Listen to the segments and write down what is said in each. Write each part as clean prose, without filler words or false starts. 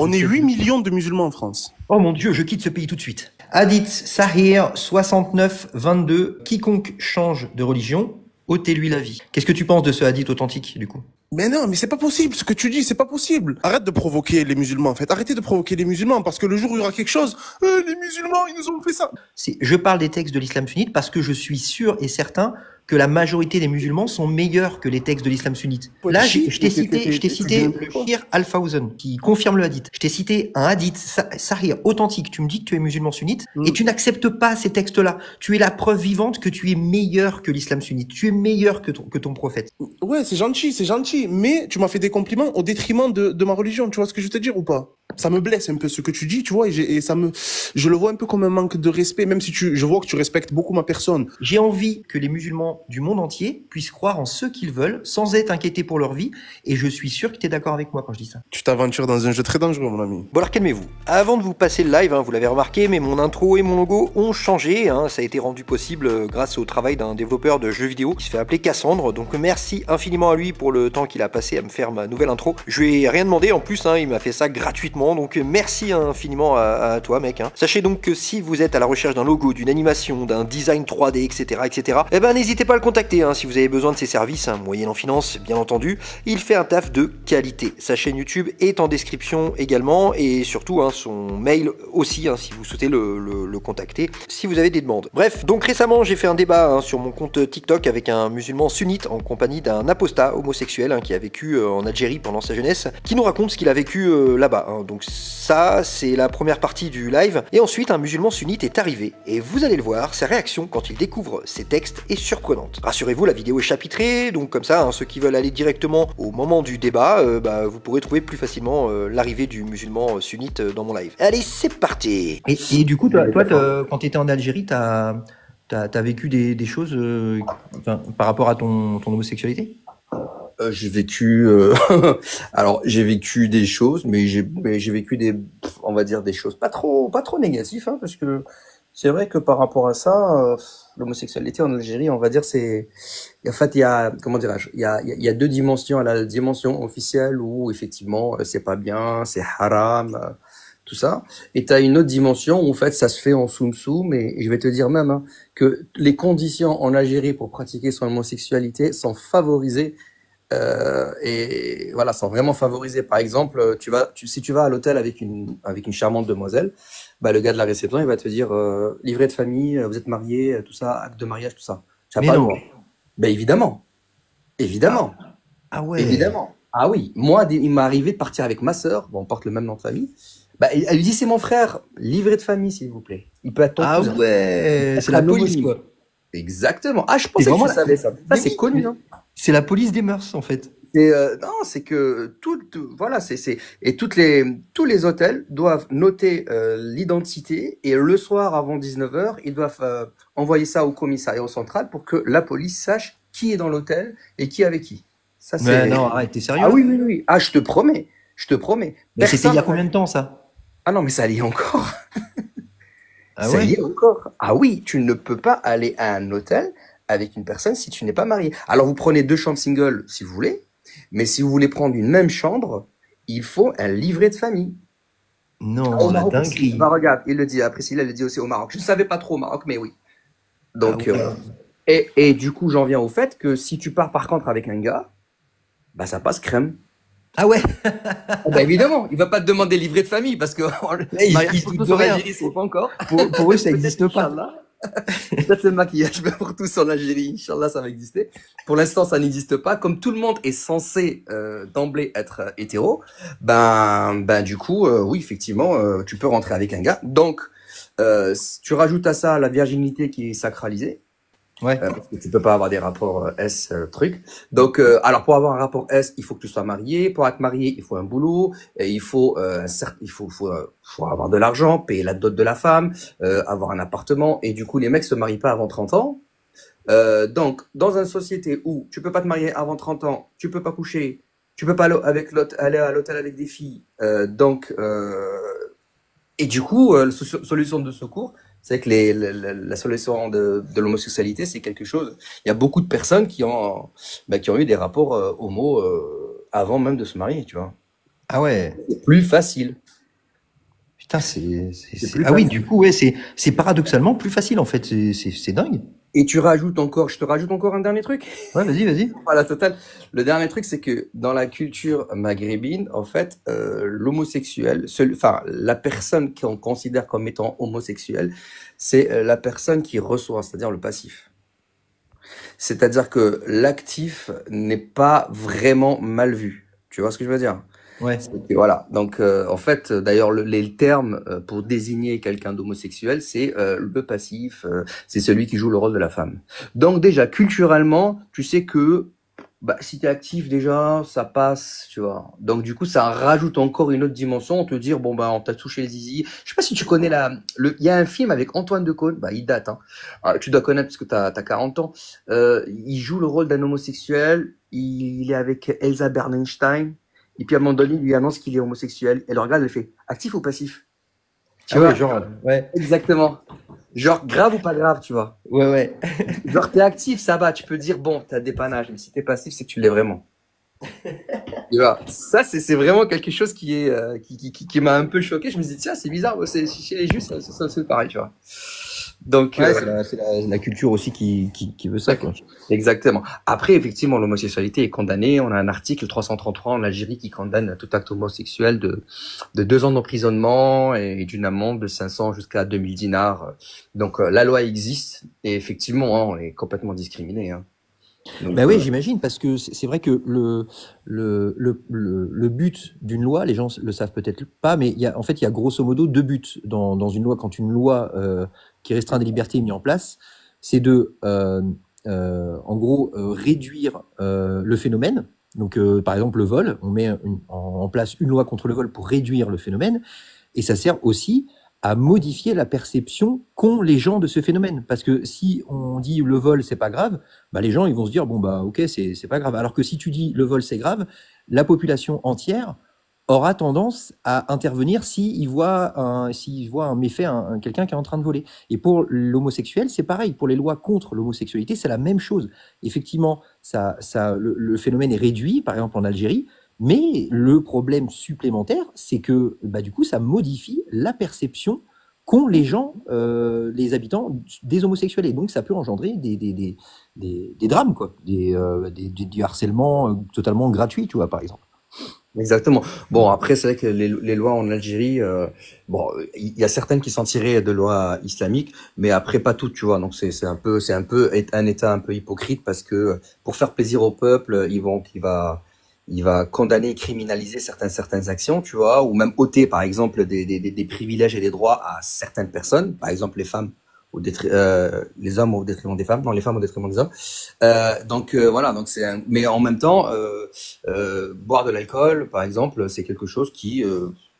On est 8 millions de musulmans en France. Oh mon Dieu, je quitte ce pays tout de suite. Hadith Sahih 69-22. Quiconque change de religion, ôtez-lui la vie. Qu'est-ce que tu penses de ce hadith authentique, du coup? Mais non, mais c'est pas possible, ce que tu dis, c'est pas possible. Arrête de provoquer les musulmans, en fait. Arrêtez de provoquer les musulmans, parce que le jour où il y aura quelque chose, les musulmans, ils nous ont fait ça. Je parle des textes de l'islam sunnite parce que je suis sûr et certain que la majorité des musulmans sont meilleurs que les textes de l'islam sunnite. Là, je t'ai cité le Shir Al-Fawzan, qui confirme le hadith. Je t'ai cité un hadith sahih authentique. Tu me dis que tu es musulman sunnite et tu n'acceptes pas ces textes-là. Tu es la preuve vivante que tu es meilleur que l'islam sunnite. Tu es meilleur que ton prophète. Ouais, c'est gentil, mais tu m'as fait des compliments au détriment de ma religion. Tu vois ce que je veux te dire ou pas? Ça me blesse un peu ce que tu dis, tu vois, et je le vois un peu comme un manque de respect, même si je vois que tu respectes beaucoup ma personne. J'ai envie que les musulmans du monde entier puissent croire en ce qu'ils veulent, sans être inquiétés pour leur vie, et je suis sûr que tu es d'accord avec moi quand je dis ça. Tu t'aventures dans un jeu très dangereux, mon ami. Bon alors calmez-vous. Avant de vous passer le live, vous l'avez remarqué, mais mon intro et mon logo ont changé. Ça a été rendu possible grâce au travail d'un développeur de jeux vidéo qui se fait appeler Cassandre. Donc merci infiniment à lui pour le temps qu'il a passé à me faire ma nouvelle intro. Je lui ai rien demandé en plus, il m'a fait ça gratuitement. Donc merci infiniment à toi, mec. Sachez donc que si vous êtes à la recherche d'un logo, d'une animation, d'un design 3D, etc., eh ben n'hésitez pas à le contacter si vous avez besoin de ses services, moyennant finance, bien entendu. Il fait un taf de qualité. Sa chaîne YouTube est en description également, et surtout son mail aussi, si vous souhaitez le contacter, si vous avez des demandes. Bref, donc récemment j'ai fait un débat sur mon compte TikTok avec un musulman sunnite en compagnie d'un apostat homosexuel qui a vécu en Algérie pendant sa jeunesse, qui nous raconte ce qu'il a vécu là-bas. Donc ça, c'est la première partie du live. Et ensuite, un musulman sunnite est arrivé. Et vous allez le voir, sa réaction quand il découvre ces textes est surprenante. Rassurez-vous, la vidéo est chapitrée, donc comme ça, ceux qui veulent aller directement au moment du débat, vous pourrez trouver plus facilement l'arrivée du musulman sunnite dans mon live. Allez, c'est parti. Et du coup, toi quand tu étais en Algérie, t'as vécu des choses par rapport à ton homosexualité? J'ai vécu, alors j'ai vécu des choses, mais j'ai vécu on va dire des choses pas trop négatives, parce que c'est vrai que par rapport à ça, l'homosexualité en Algérie, on va dire en fait il y a, comment dirais-je, il y a deux dimensions. La dimension officielle où effectivement c'est pas bien, c'est haram, tout ça, et t'as une autre dimension où en fait ça se fait en soum-soum, et je vais te dire même que les conditions en Algérie pour pratiquer son homosexualité sont favorisées. Et voilà, sont vraiment favorisés. Par exemple, si tu vas à l'hôtel avec une charmante demoiselle, le gars de la réception, il va te dire livret de famille, vous êtes mariés, tout ça, acte de mariage, tout ça. Tu as pas le droit. Évidemment, Ah ouais. évidemment. Ah oui, moi, il m'est arrivé de partir avec ma sœur. Bon, on porte le même nom de famille. Elle lui dit c'est mon frère, livret de famille, s'il vous plaît. Il peut être ton cousin. Ah ouais, c'est la police quoi. Exactement. Ah, je pensais que tu savais ça. Ça, c'est connu, non? C'est la police des mœurs en fait. Non, c'est que voilà, et tous les hôtels doivent noter l'identité, et le soir avant 19h, ils doivent envoyer ça au commissariat central pour que la police sache qui est dans l'hôtel et qui est avec qui. Ça c'est. Non, arrête, t'es sérieux? Ah oui. Ah, je te promets. Mais c'était il y a combien de temps ça? Ah non, mais ça y est encore. Ah Ça ouais? y est encore. Ah oui, tu ne peux pas aller à un hôtel avec une personne si tu n'es pas marié. Alors vous prenez 2 chambres single si vous voulez, mais si vous voulez prendre une même chambre, il faut un livret de famille. Non, la dinguerie. Regarde, il le dit, Priscilla le dit aussi au Maroc. Je ne savais pas trop au Maroc, mais oui. Donc, ouais. et du coup, j'en viens au fait que si tu pars par contre avec un gars, ça passe crème. Ah ouais. Évidemment, il va pas te demander livret de famille parce que ils pour tous en Algérie, c'est pas encore. Pour eux, ça n'existe pas. Peut-être le maquillage, mais pour tous en Algérie, Inch'Allah, ça va exister. Pour l'instant, ça n'existe pas. Comme tout le monde est censé d'emblée être hétéro, du coup, oui, effectivement, tu peux rentrer avec un gars. Donc, tu rajoutes à ça la virginité qui est sacralisée. Ouais. Parce que tu peux pas avoir des rapports S truc. Donc, alors pour avoir un rapport S, il faut que tu sois marié. Pour être marié, il faut un boulot. Et il faut avoir de l'argent, payer la dot de la femme, avoir un appartement. Et du coup, les mecs se marient pas avant 30 ans. Donc, dans une société où tu peux pas te marier avant 30 ans, tu peux pas coucher, tu peux pas aller à l'hôtel avec des filles. Et du coup, solution de secours, C'est que la solution de l'homosexualité, c'est quelque chose. Il y a beaucoup de personnes qui ont eu des rapports homo avant même de se marier, tu vois. Ah ouais. C'est plus facile. Putain, C'est plus ah oui, facile. du coup, ouais, c'est paradoxalement plus facile en fait. C'est dingue. Et je te rajoute encore un dernier truc. Ouais, vas-y, vas-y. À la totale. Le dernier truc, c'est que dans la culture maghrébine, en fait, l'homosexuel, enfin, la personne qu'on considère comme étant homosexuelle, c'est la personne qui reçoit, c'est-à-dire le passif. C'est-à-dire que l'actif n'est pas vraiment mal vu. Tu vois ce que je veux dire? Ouais. Et voilà. Donc, en fait, d'ailleurs, les termes pour désigner quelqu'un d'homosexuel, c'est le passif, c'est celui qui joue le rôle de la femme. Donc, déjà, culturellement, tu sais que bah, si tu es actif, déjà, ça passe, tu vois. Donc, du coup, ça rajoute encore une autre dimension. On te dire, bon, bah, on t'a touché le zizi. Je sais pas si tu connais il y a un film avec Antoine Decaune, bah, il date, hein. Alors, tu dois connaître parce que t'as 40 ans. Il joue le rôle d'un homosexuel. Il est avec Elsa Bernstein. Et puis à un moment donné, il lui annonce qu'il est homosexuel. Elle le regarde, elle fait actif ou passif? Tu Ah vois? ouais, genre, ouais, Exactement. Genre grave ou pas grave, tu vois. ouais, ouais. Genre t'es actif, ça va, tu peux dire bon, t'as dépannage. Mais si t'es passif, c'est que tu l'es vraiment. Tu vois. Ça, c'est vraiment quelque chose qui m'a un peu choqué. Je me suis dit tiens, c'est bizarre. Chez les Juifs, c'est pareil, tu vois. Donc, Ouais, c'est la culture aussi qui veut ça, quoi. exactement. Après, effectivement, l'homosexualité est condamnée. On a un article 333 en Algérie qui condamne tout acte homosexuel de 2 ans d'emprisonnement et d'une amende de 500 jusqu'à 2000 dinars. Donc, la loi existe et effectivement, hein, on est complètement discriminé. Hein. Donc, Bah oui, j'imagine, parce que c'est vrai que le but d'une loi, les gens le savent peut-être pas, mais en fait, il y a grosso modo 2 buts dans une loi. Quand une loi qui restreint des libertés est mise en place, c'est en gros, réduire le phénomène. Donc, par exemple, le vol, on met en place une loi contre le vol pour réduire le phénomène, et ça sert aussi à modifier la perception qu'ont les gens de ce phénomène. Parce que si on dit le vol, c'est pas grave, bah les gens ils vont se dire bon bah ok, c'est pas grave. Alors que si tu dis le vol, c'est grave, la population entière aura tendance à intervenir s'il voit un méfait, quelqu'un qui est en train de voler. Et pour l'homosexuel, c'est pareil. Pour les lois contre l'homosexualité, c'est la même chose. Effectivement, le phénomène est réduit, par exemple en Algérie, mais le problème supplémentaire, c'est que bah, du coup, ça modifie la perception qu'ont les gens, les habitants des homosexuels. Et donc, ça peut engendrer des drames, quoi, du harcèlement totalement gratuit, tu vois, par exemple. exactement. Bon, après, c'est vrai que les lois en Algérie, bon, il y a certaines qui sont tirées de lois islamiques, mais après pas toutes, tu vois. Donc c'est un peu un État un peu hypocrite parce que pour faire plaisir au peuple, il va condamner et criminaliser certaines actions, tu vois, ou même ôter, par exemple, des privilèges et des droits à certaines personnes, par exemple les femmes les hommes au détriment des femmes, non, les femmes au détriment des hommes. Donc voilà, donc mais en même temps, boire de l'alcool, par exemple, c'est quelque chose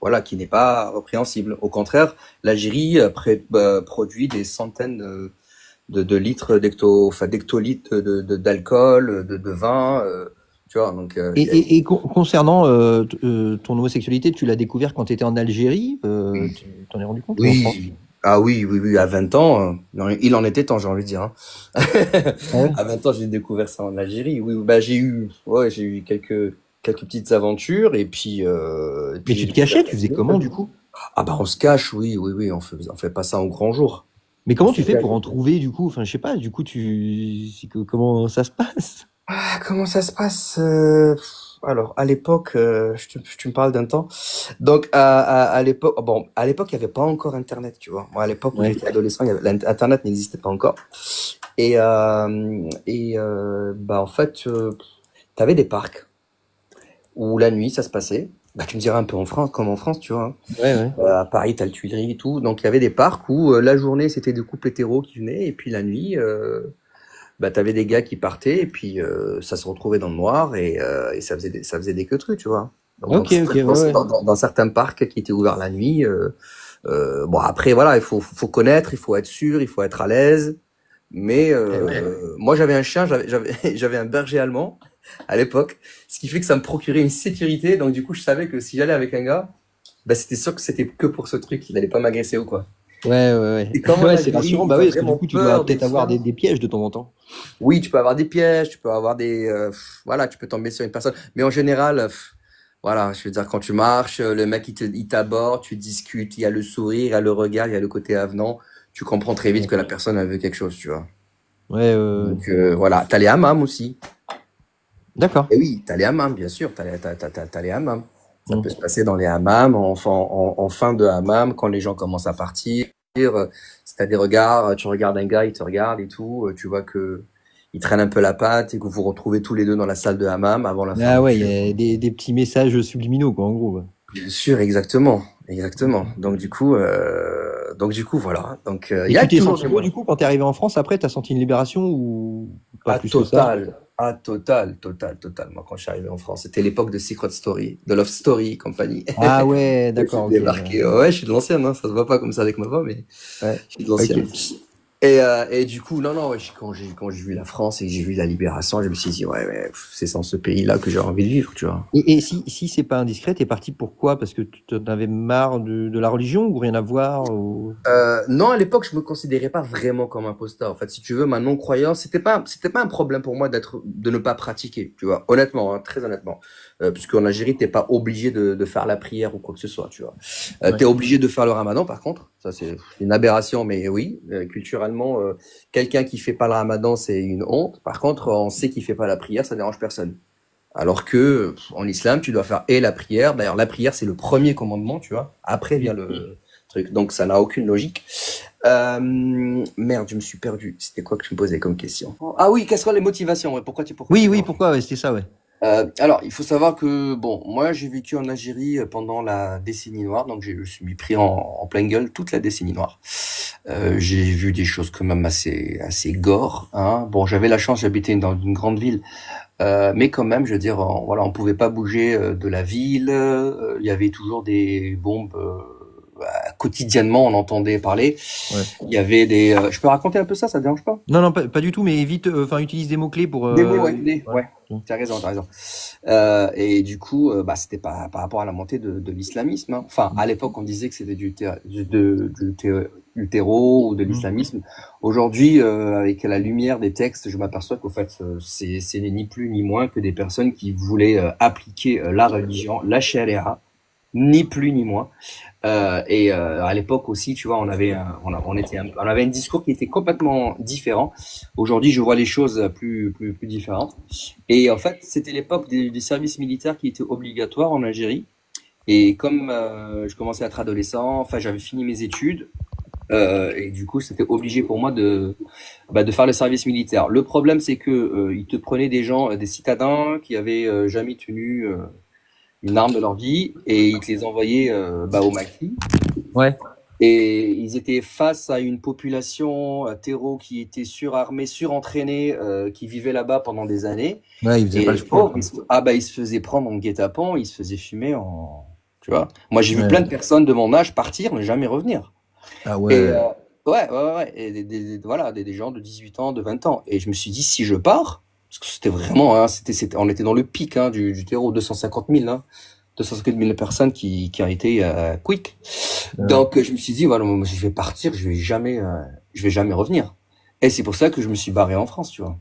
voilà, qui n'est pas répréhensible. Au contraire, l'Algérie produit des centaines de litres d'hectolitres d'alcool, de vin. Tu vois, donc Et concernant ton homosexualité, tu l'as découvert quand tu étais en Algérie, tu t'en es rendu compte ou en France? oui. Ah oui, oui, oui, à 20 ans, il en était temps, j'ai envie de dire. Hein. Ah ouais. À 20 ans, j'ai découvert ça en Algérie. Oui, bah j'ai eu quelques petites aventures et Mais puis tu j'ai te découvert cachais, ça. tu faisais comment du coup? Ah bah on se cache, oui, oui, oui, on fait pas ça au grand jour. Mais On comment se tu fais cache. pour en trouver du coup? Enfin, je sais pas, du coup, comment ça se passe? Ah, comment ça se passe alors, à l'époque, tu me parles d'un temps. Donc, à l'époque, bon, à l'époque, il n'y avait pas encore Internet, tu vois. Moi, à l'époque où Ouais. j'étais adolescent, Internet n'existait pas encore. Bah, en fait, tu avais des parcs où la nuit, ça se passait. Bah, tu me diras un peu en France, comme en France, tu vois. Hein. Ouais, ouais. À Paris, t'as le Tuileries et tout. Donc, il y avait des parcs où la journée, c'était des couples hétéros qui venaient. Et puis, la nuit, bah, t'avais des gars qui partaient. Et puis, ça se retrouvait dans le noir. Et ça faisait des queues-trucs, tu vois. Donc, Ok, ok, ouais, ouais. dans certains parcs qui étaient ouverts la nuit. Bon, après, voilà, faut connaître, il faut être sûr, il faut être à l'aise. Mais Eh ouais. moi, j'avais un chien, j'avais un berger allemand à l'époque, ce qui fait que ça me procurait une sécurité. Donc, du coup, je savais que si j'allais avec un gars, bah, c'était sûr que c'était que pour ce truc, il allait pas m'agresser ou quoi. Ouais. Et comme en Ouais, c'est Algérie, rassurant. ils Bah ont oui, parce que du vraiment coup, tu peur dois de peut-être avoir ça. des pièges de temps en temps. Oui, tu peux avoir des pièges, tu peux avoir voilà, tu peux tomber sur une personne. Mais en général, voilà, je veux dire, quand tu marches, le mec, il t'aborde, tu discutes, il y a le sourire, il y a le regard, il y a le côté avenant. Tu comprends très vite Ouais, que la personne, elle veut quelque chose, tu vois. ouais. Donc, voilà. T'as les hammams aussi. D'accord. Et oui, t'as les hammams, bien sûr. T'as les hammams. Ça Mm. peut se passer dans les hammams, en fin de hammam, quand les gens commencent à partir. Si t'as des regards, tu regardes un gars, il te regarde et tout, tu vois que il traîne un peu la patte et que vous vous retrouvez tous les deux dans la salle de hammam avant la Ah ouais, il y fermeture. a des petits messages subliminaux, quoi, en gros. Ouais. Bien sûr, exactement, exactement. Donc du coup, voilà. Donc il Et y a tu t'es toujours senti des mieux, moyens. du coup, quand t'es arrivé en France, après, t'as senti une libération ou pas Ah, plus que ça? total. Moi, quand je suis arrivé en France, c'était l'époque de Secret Story, de Love Story et compagnie. Ah ouais, Je suis d'accord, ok. débarqué. Ouais, je suis de l'ancienne, hein. Ça se voit pas comme ça avec ma voix, mais Ouais, je suis de ok. l'ancienne. Et du coup, non, ouais, quand j'ai vu la France et que j'ai vu la libération, je me suis dit, ouais, c'est dans ce pays-là que j'ai envie de vivre, tu vois. Et si c'est pas indiscret, t'es parti pourquoi? Parce que tu en avais marre de la religion ou rien à voir ou... Non, à l'époque, je me considérais pas vraiment comme imposteur. En fait, si tu veux, ma non-croyance, c'était pas un problème pour moi de ne pas pratiquer, tu vois. Honnêtement, hein, très honnêtement. Puisqu'en Algérie, t'es pas obligé de faire la prière ou quoi que ce soit, tu vois. Ouais. T'es obligé de faire le ramadan, par contre. Ça, c'est une aberration, mais oui, culturellement, quelqu'un qui fait pas le ramadan, c'est une honte. Par contre, on sait qu'il fait pas la prière, ça dérange personne. Alors que, en islam, tu dois faire et la prière. D'ailleurs, la prière, c'est le premier commandement, tu vois. Après vient le truc. Donc, ça n'a aucune logique. Merde, je me suis perdu. C'était quoi que tu me posais comme question? Ah oui, quelles sont les motivations? Ouais, pourquoi tu Oui, veux pourquoi? Ouais, c'était ça, ouais. alors, il faut savoir que, bon, moi, j'ai vécu en Algérie pendant la décennie noire, donc je me suis pris en pleine gueule toute la décennie noire. J'ai vu des choses quand même assez gore, hein. Bon, j'avais la chance, j'habitais dans une grande ville, mais quand même, je veux dire, voilà, on pouvait pas bouger de la ville. Il y avait toujours des bombes. Quotidiennement, on entendait parler. Ouais. Il y avait je peux raconter un peu ça te dérange pas? Non, pas du tout, mais vite, enfin, utilise des mots-clés pour... Des mots, Ouais. ouais. T'as raison. Et du coup, c'était pas par rapport à la montée de l'islamisme, hein. Enfin, à l'époque, on disait que c'était du terreau ou de l'islamisme. Aujourd'hui, avec la lumière des textes, je m'aperçois qu'au fait, c'est ni plus ni moins que des personnes qui voulaient appliquer la religion, la charia, ni plus ni moins. À l'époque aussi, tu vois, on avait un discours qui était complètement différent. Aujourd'hui, je vois les choses plus différentes. Et en fait, c'était l'époque des services militaires qui étaient obligatoires en Algérie. Et comme je commençais à être adolescent, enfin, j'avais fini mes études. Et du coup, c'était obligé pour moi de faire le service militaire. Le problème, c'est que ils te prenaient des gens, des citadins qui avaient jamais tenu une arme de leur vie et ils te les envoyaient au maquis. Ouais. Et ils étaient face à une population terreau qui était surarmée, surentraînée, qui vivait là-bas pendant des années. Ouais, ils faisaient Et pas le les choix. pauvres, ils se faisaient prendre en guet-apens, ils se faisaient fumer tu vois. Moi, j'ai vu Ouais. plein de personnes de mon âge partir, ne jamais revenir. Ah Et ouais. ouais. Et voilà, des gens de 18 ans, de 20 ans. Et je me suis dit, si je pars, parce que c'était vraiment, hein, on était dans le pic hein, du terreau, 250 000, hein, 250 000 personnes qui ont été quick. Donc je me suis dit, voilà, moi, je vais partir, je vais jamais revenir. Et c'est pour ça que je me suis barré en France, tu vois.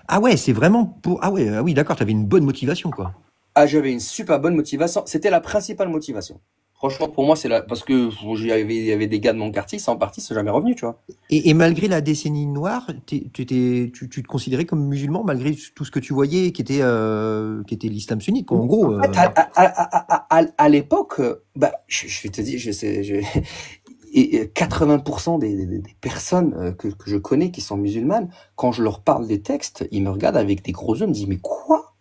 Ah ouais, c'est vraiment pour... Ah ouais, ah oui, d'accord, t'avais une bonne motivation, quoi. Ah, j'avais une super bonne motivation. C'était la principale motivation. Franchement, pour moi, parce que il y avait des gars de mon quartier, ils sont partis, ils sont jamais revenus, tu vois. Et malgré la décennie noire, tu te considérais comme musulman malgré tout ce que tu voyais qui était l'islam sunnite, quoi. En gros. En fait, à l'époque, je vais te dire, et 80% des personnes que je connais qui sont musulmanes, quand je leur parle des textes, ils me regardent avec des gros yeux, ils me disent, mais quoi?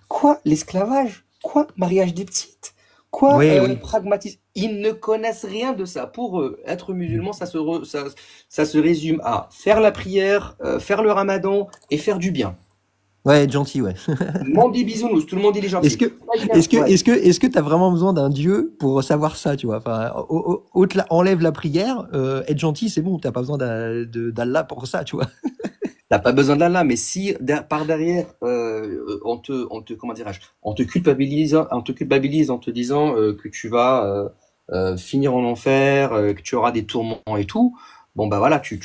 Quoi? L'esclavage? Quoi? Mariage des petites? Quoi? Oui. Pragmatisme? Ils ne connaissent rien de ça. Pour eux, être musulman, ça se résume à faire la prière, faire le ramadan et faire du bien. Ouais, être gentil, ouais. Monde des bisounours, tout le monde il est gentil. Est-ce que t'as vraiment besoin d'un dieu pour savoir ça, tu vois? Enfin, enlève la prière, être gentil, c'est bon, t'as pas besoin d'Allah pour ça, tu vois? T'as pas besoin d'Allah, mais si par derrière, comment dirais-je, on te culpabilise en te disant que tu vas finir en enfer, que tu auras des tourments et tout, bon bah voilà, tu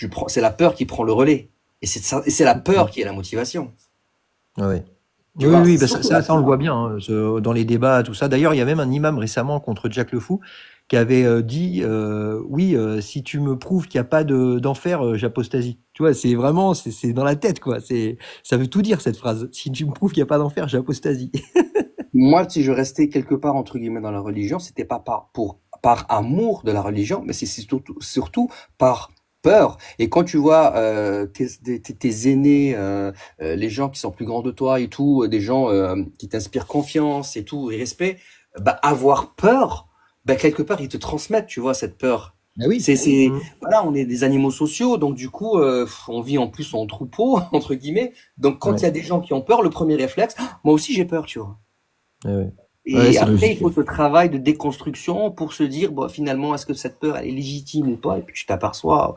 prends, c'est la peur qui prend le relais. Et c'est ça, et c'est la peur qui est la motivation. Ouais. Tu Oui, vois, oui, c'est bah surtout la on le peur. voit bien hein, dans les débats, tout ça. D'ailleurs, il y a même un imam récemment contre Jack le Fou qui avait dit oui, si tu me prouves qu'il n'y a pas d'enfer, j'apostasie. Tu vois, c'est vraiment, c'est dans la tête, quoi. Ça veut tout dire, cette phrase. Si tu me prouves qu'il n'y a pas d'enfer, j'apostasie. Moi, si je restais quelque part entre guillemets dans la religion, c'était pas par amour de la religion, mais c'est surtout par peur. Et quand tu vois tes aînés, les gens qui sont plus grands de toi et tout, des gens qui t'inspirent confiance et tout et respect, bah avoir peur, bah quelque part ils te transmettent, tu vois, cette peur. Ah oui. C'est Mm. voilà, on est des animaux sociaux, donc du coup, on vit en plus en troupeau entre guillemets. Donc quand il y Ouais. a des gens qui ont peur, le premier réflexe, ah, moi aussi j'ai peur, tu vois. Ouais, ouais. Ouais, Et c'est après, il logique. faut ce travail de déconstruction pour se dire, bon, finalement, est-ce que cette peur, elle est légitime ou pas? Et puis tu t'aperçois,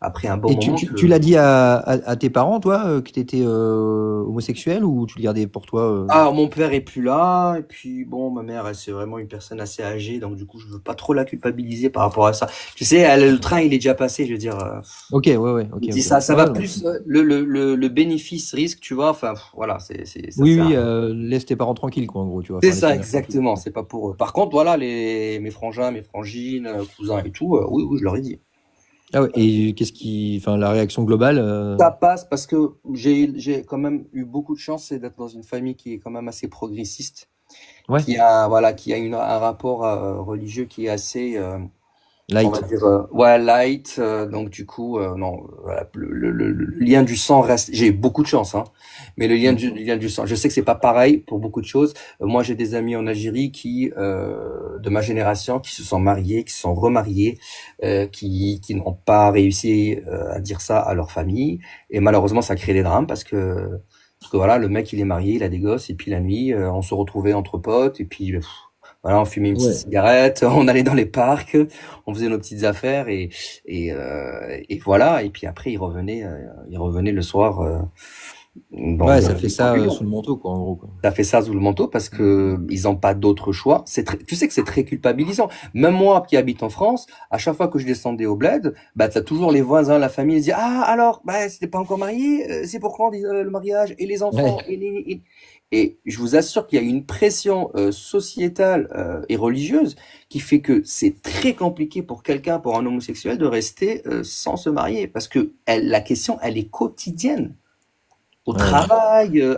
après un bon Et moment, tu que l'as dit à tes parents, toi, que tu étais homosexuel ou tu le gardais pour toi ah, mon père est plus là, et puis bon, ma mère, elle, c'est vraiment une personne assez âgée, donc du coup, je veux pas trop la culpabiliser par rapport à ça. Tu sais, le train, il est déjà passé, je veux dire, Ok, ouais, ouais, je ok, dis ok. ça, ça va Ouais, non. plus, le bénéfice-risque, tu vois, enfin, voilà, ça Oui, sert à oui, rien. laisse tes parents tranquilles, quoi, en gros, tu vas C'est faire les ça, trucs n'importe où. exactement, c'est pas pour eux. Par contre, voilà, mes frangins, mes frangines, cousins et tout, oui, oui, je leur ai dit. Ah ouais, et enfin, la réaction globale, Ça passe parce que j'ai quand même eu beaucoup de chance, c'est d'être dans une famille qui est quand même assez progressiste, ouais, qui a un rapport religieux qui est assez, on va light. dire, ouais, light. Donc du coup, non, voilà, le lien du sang reste. J'ai eu beaucoup de chance, hein, mais Mm. le lien du sang. Je sais que c'est pas pareil pour beaucoup de choses. Moi, j'ai des amis en Algérie de ma génération, qui se sont mariés, qui se sont remariés, qui n'ont pas réussi à dire ça à leur famille, et malheureusement, ça crée des drames parce que voilà, le mec il est marié, il a des gosses, et puis la nuit, on se retrouvait entre potes, et puis voilà, on fumait une petite Ouais. cigarette, on allait dans les parcs, on faisait nos petites affaires et voilà. Et puis après, il revenait le soir Ouais, ça fait des ça conclusions. sous le manteau, quoi, en gros, quoi. Ça fait ça sous le manteau parce que ils n'ont pas d'autre choix. Tu sais que c'est très culpabilisant. Même moi qui habite en France, à chaque fois que je descendais au bled, bah t'as toujours les voisins, la famille, ils disent ah alors bah c'était pas encore marié, c'est pour quand le mariage et les enfants Ouais. et je vous assure qu'il y a une pression sociétale et religieuse qui fait que c'est très compliqué pour quelqu'un, pour un homosexuel, de rester sans se marier parce que la question elle est quotidienne au Ouais, ouais. travail,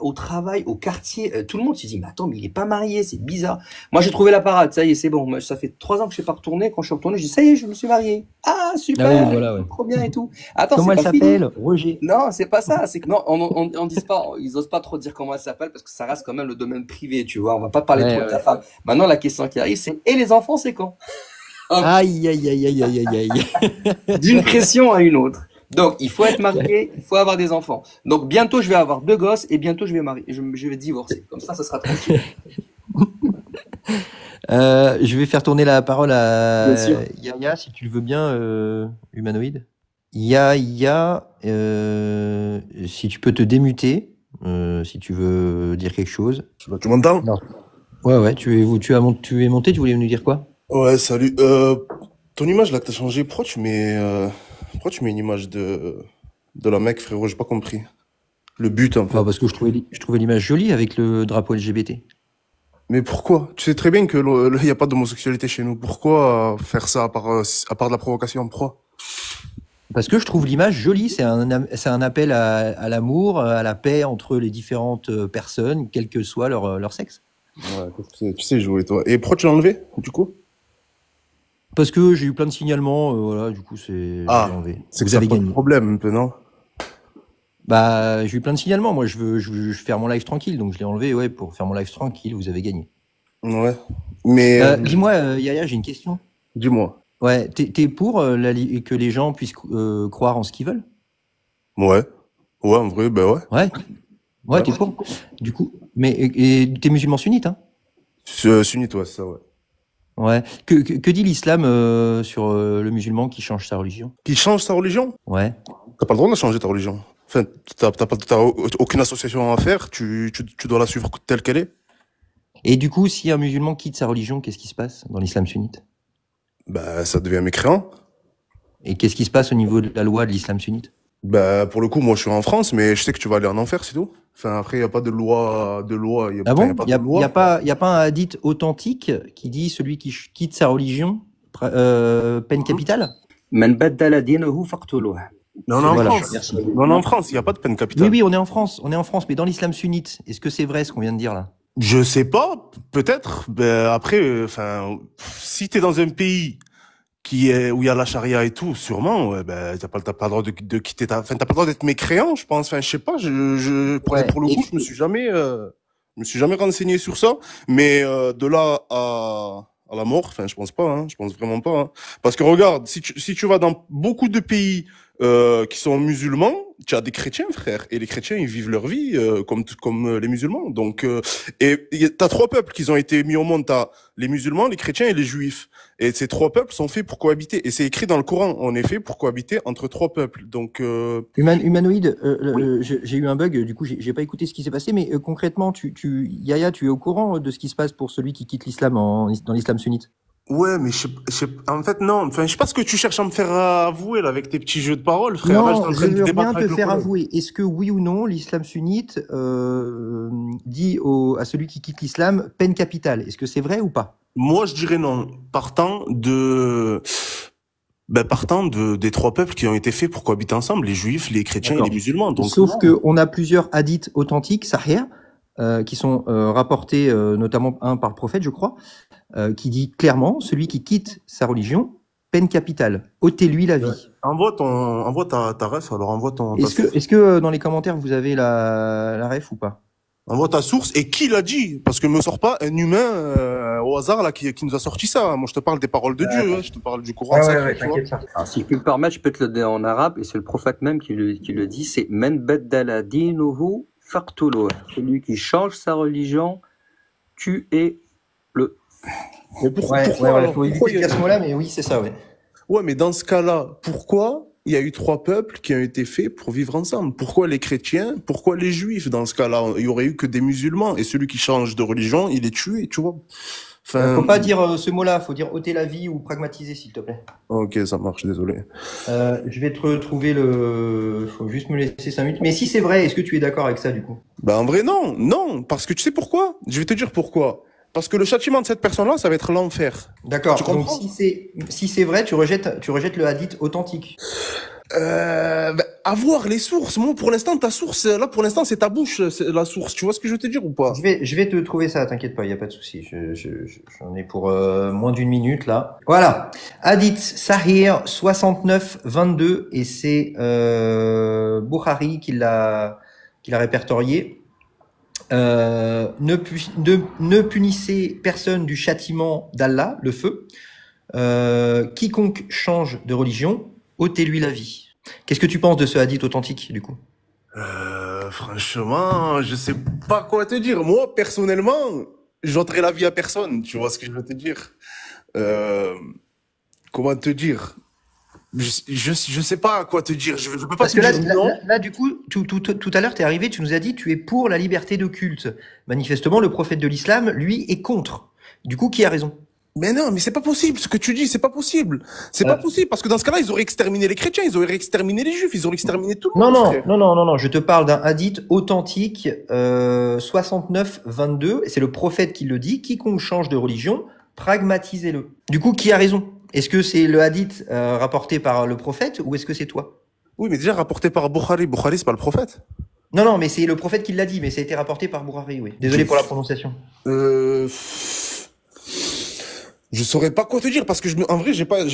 au travail, au quartier, tout le monde se dit, mais attends, mais il est pas marié, c'est bizarre. Moi, j'ai trouvé la parade, ça y est, c'est bon. Moi, ça fait 3 ans que je suis pas retourné. Quand je suis retourné, je dis, ça y est, je me suis marié. Ah, Ah oui, super, voilà, ouais. trop bien et tout. Attends, Comment c'est elle pas fini. s'appelle? Roger. Non, c'est pas ça. C'est que non, on disent pas, ils osent pas trop dire comment elle s'appelle parce que ça reste quand même le domaine privé, tu vois. On va pas parler Ouais, trop de ta ouais. femme. Maintenant, la question qui arrive, c'est, et les enfants, c'est quand? Hop, Aïe, aïe, aïe, aïe, aïe, aïe, aïe. d'une pression à une autre. Donc, il faut être marié, il faut avoir des enfants. Donc, bientôt, je vais avoir 2 gosses et bientôt, je vais marier, je vais divorcer. Comme ça sera tranquille. Je vais faire tourner la parole Bien à sûr. Yaya, si tu le veux bien, humanoïde. Yaya, si tu peux te démuter, si tu veux dire quelque chose. Tu m'entends? Non. Ouais, ouais, tu es monté, tu voulais nous dire quoi? Ouais, salut. Ton image là que t'as changé, pourquoi tu mets une image de la mec, frérot? J'ai pas compris. Le but, en Bah, fait. parce que je trouvais l'image jolie avec le drapeau LGBT. Mais pourquoi? Tu sais très bien que y a pas d'homosexualité chez nous. Pourquoi faire ça à part de la provocation? Pourquoi? Parce que je trouve l'image jolie, c'est un appel à l'amour, à la paix entre les différentes personnes, quel que soit leur sexe. Ouais, tu sais jouer, toi. Et pourquoi tu l'as enlevé, du coup? Parce que j'ai eu plein de signalements, voilà, du coup, je l'ai Ah, enlevé. c'est que Vous ça avez pose gagné. problème un peu, non? Bah, j'ai eu plein de signalements. Moi, je veux faire mon live tranquille, donc je l'ai enlevé, ouais, pour faire mon live tranquille. Vous avez gagné. Ouais. Mais, Dis-moi, Yaya, j'ai une question. dis-moi. Ouais, t'es pour que les gens puissent croire en ce qu'ils veulent? Ouais. Ouais, en vrai, ben ouais. Ouais, ouais, Ouais. t'es pour. Du coup, mais et t'es musulman sunnite, hein? Sunnite, ouais, c'est ça, ouais. Ouais. Que dit l'islam sur le musulman qui change sa religion? Qui change sa religion? Ouais. T'as pas le droit de changer ta religion. Enfin, t'as aucune association à faire, tu dois la suivre telle qu'elle est. Et du coup, si un musulman quitte sa religion, qu'est-ce qui se passe dans l'islam sunnite? Bah, ça devient mécréant. Et qu'est-ce qui se passe au niveau de la loi de l'islam sunnite? Bah, pour le coup, moi, je suis en France, mais je sais que tu vas aller en enfer, c'est tout. Enfin, après, il n'y a pas de loi, Ah enfin, y bon? a pas Il y de a, loi. y a pas un hadith authentique qui dit celui qui quitte sa religion, peine capitale? من بدل دينه فاقتلوه. Mais on est en Voilà, France. merci. Mais on est en France, il n'y a pas de peine Oui, capitale. oui, on est en France, mais dans l'islam sunnite, est-ce que c'est vrai ce qu'on vient de dire là? Je sais pas, peut-être. Ben, après, enfin, si t'es dans un pays où il y a la charia et tout, sûrement, ouais, ben, t'as pas le droit de quitter enfin, t'as pas le droit d'être mécréant, je pense. Enfin, je sais pas, Ouais. pour le coup, je me suis jamais renseigné sur ça. Mais, de là à la mort, enfin, je pense pas, hein, je pense vraiment pas, hein. Parce que regarde, si tu vas dans beaucoup de pays, qui sont musulmans, tu as des chrétiens, frère. Et les chrétiens, ils vivent leur vie, comme les musulmans. Donc, t'as trois peuples qui ont été mis au monde. T'as les musulmans, les chrétiens et les juifs. Et ces trois peuples sont faits pour cohabiter. Et c'est écrit dans le Coran, en effet, pour cohabiter entre trois peuples. Donc, Humanoïde, oui. j'ai eu un bug, du coup j'ai pas écouté ce qui s'est passé, mais concrètement, Yaya, tu es au courant de ce qui se passe pour celui qui quitte l'islam dans l'islam sunnite? Ouais, mais en fait, non. Enfin, je sais pas ce que tu cherches à me faire avouer, là, avec tes petits jeux de parole, frère. Là, j'étais en Non, je train de veux débattre rien te avec le faire collègue. avouer. Est-ce que oui ou non, l'islam sunnite dit à celui qui quitte l'islam peine capitale? Est-ce que c'est vrai ou pas? Moi, je dirais non. Partant des trois peuples qui ont été faits pour cohabiter ensemble, les juifs, les chrétiens et les D'accord. musulmans. Donc, Sauf non. que on a plusieurs hadiths authentiques, sahih, qui sont rapportés notamment un par le prophète, je crois, qui dit clairement celui qui quitte sa religion, peine capitale. Ôtez-lui la vie. Envoie ta ref, alors envoie ta source. Est-ce que dans les commentaires vous avez la ref ou pas? Envoie ta source et qui l'a dit? Parce que me sort pas un humain au hasard là qui nous a sorti ça. Moi, je te parle des paroles de Dieu, hein, je te parle du Coran sacré, tu vois. Alors, si je peux me permettre, je peux te le dire en arabe, et c'est le prophète même qui le dit, c'est Men baddala dinuhu faqtuluh. Celui qui change sa religion, tuez-le. Mais pourquoi faut éviter de ce mot-là, mais oui, c'est ça, ouais. Ouais, mais dans ce cas-là, pourquoi il y a eu trois peuples qui ont été faits pour vivre ensemble? Pourquoi les chrétiens? Pourquoi les juifs? Dans ce cas-là, il y aurait eu que des musulmans, et celui qui change de religion, il est tué, tu vois. Enfin, Faut pas dire ce mot-là, faut dire ôter la vie ou pragmatiser, s'il te plaît. ok, ça marche, désolé. Je vais te retrouver faut juste me laisser 5 minutes. Mais si c'est vrai, est-ce que tu es d'accord avec ça, du coup? Bah, en vrai, non, parce que tu sais pourquoi? Je vais te dire pourquoi. Parce que le châtiment de cette personne-là, ça va être l'enfer. D'accord. Tu Donc, comprends? si c'est vrai, tu rejettes le hadith authentique. Avoir les sources. Moi, pour l'instant, ta source, là, pour l'instant, c'est ta bouche, c'est la source. Tu vois ce que je veux te dire ou pas? Je vais te trouver ça, t'inquiète pas, il y a pas de souci. J'en ai pour moins d'une minute là. Voilà. Hadith Sahih 69-22 et c'est Bukhari qui l'a répertorié. Ne punissez personne du châtiment d'Allah, le feu. Quiconque change de religion, ôtez-lui la vie. Qu'est-ce que tu penses de ce hadith authentique, du coup? Franchement, je sais pas quoi te dire. Moi, personnellement, j'ôterai la vie à personne. Tu vois ce que je veux te dire? Comment te dire? Je sais pas quoi te dire. Je peux pas Parce te que dire non. là, du coup, tout à l'heure, t'es arrivé, tu nous as dit, tu es pour la liberté de culte. Manifestement, le prophète de l'islam, lui, est contre. Du coup, qui a raison? Mais non, mais c'est pas possible. Ce que tu dis, c'est pas possible. C'est pas possible parce que dans ce cas-là, ils auraient exterminé les chrétiens, ils auraient exterminé les juifs, ils auraient exterminé tout le monde. Frère. Non. Je te parle d'un hadith authentique, 69-22. C'est le prophète qui le dit. Quiconque change de religion, pragmatisez-le. Du coup, qui a raison? Est-ce que c'est le hadith rapporté par le prophète ou est-ce que c'est toi? Oui, mais déjà rapporté par Bukhari. Bukhari, c'est pas le prophète. Non, mais c'est le prophète qui l'a dit, mais ça a été rapporté par Bukhari, oui. Désolé pour la prononciation. Je saurais pas quoi te dire parce que en vrai, j'ai pas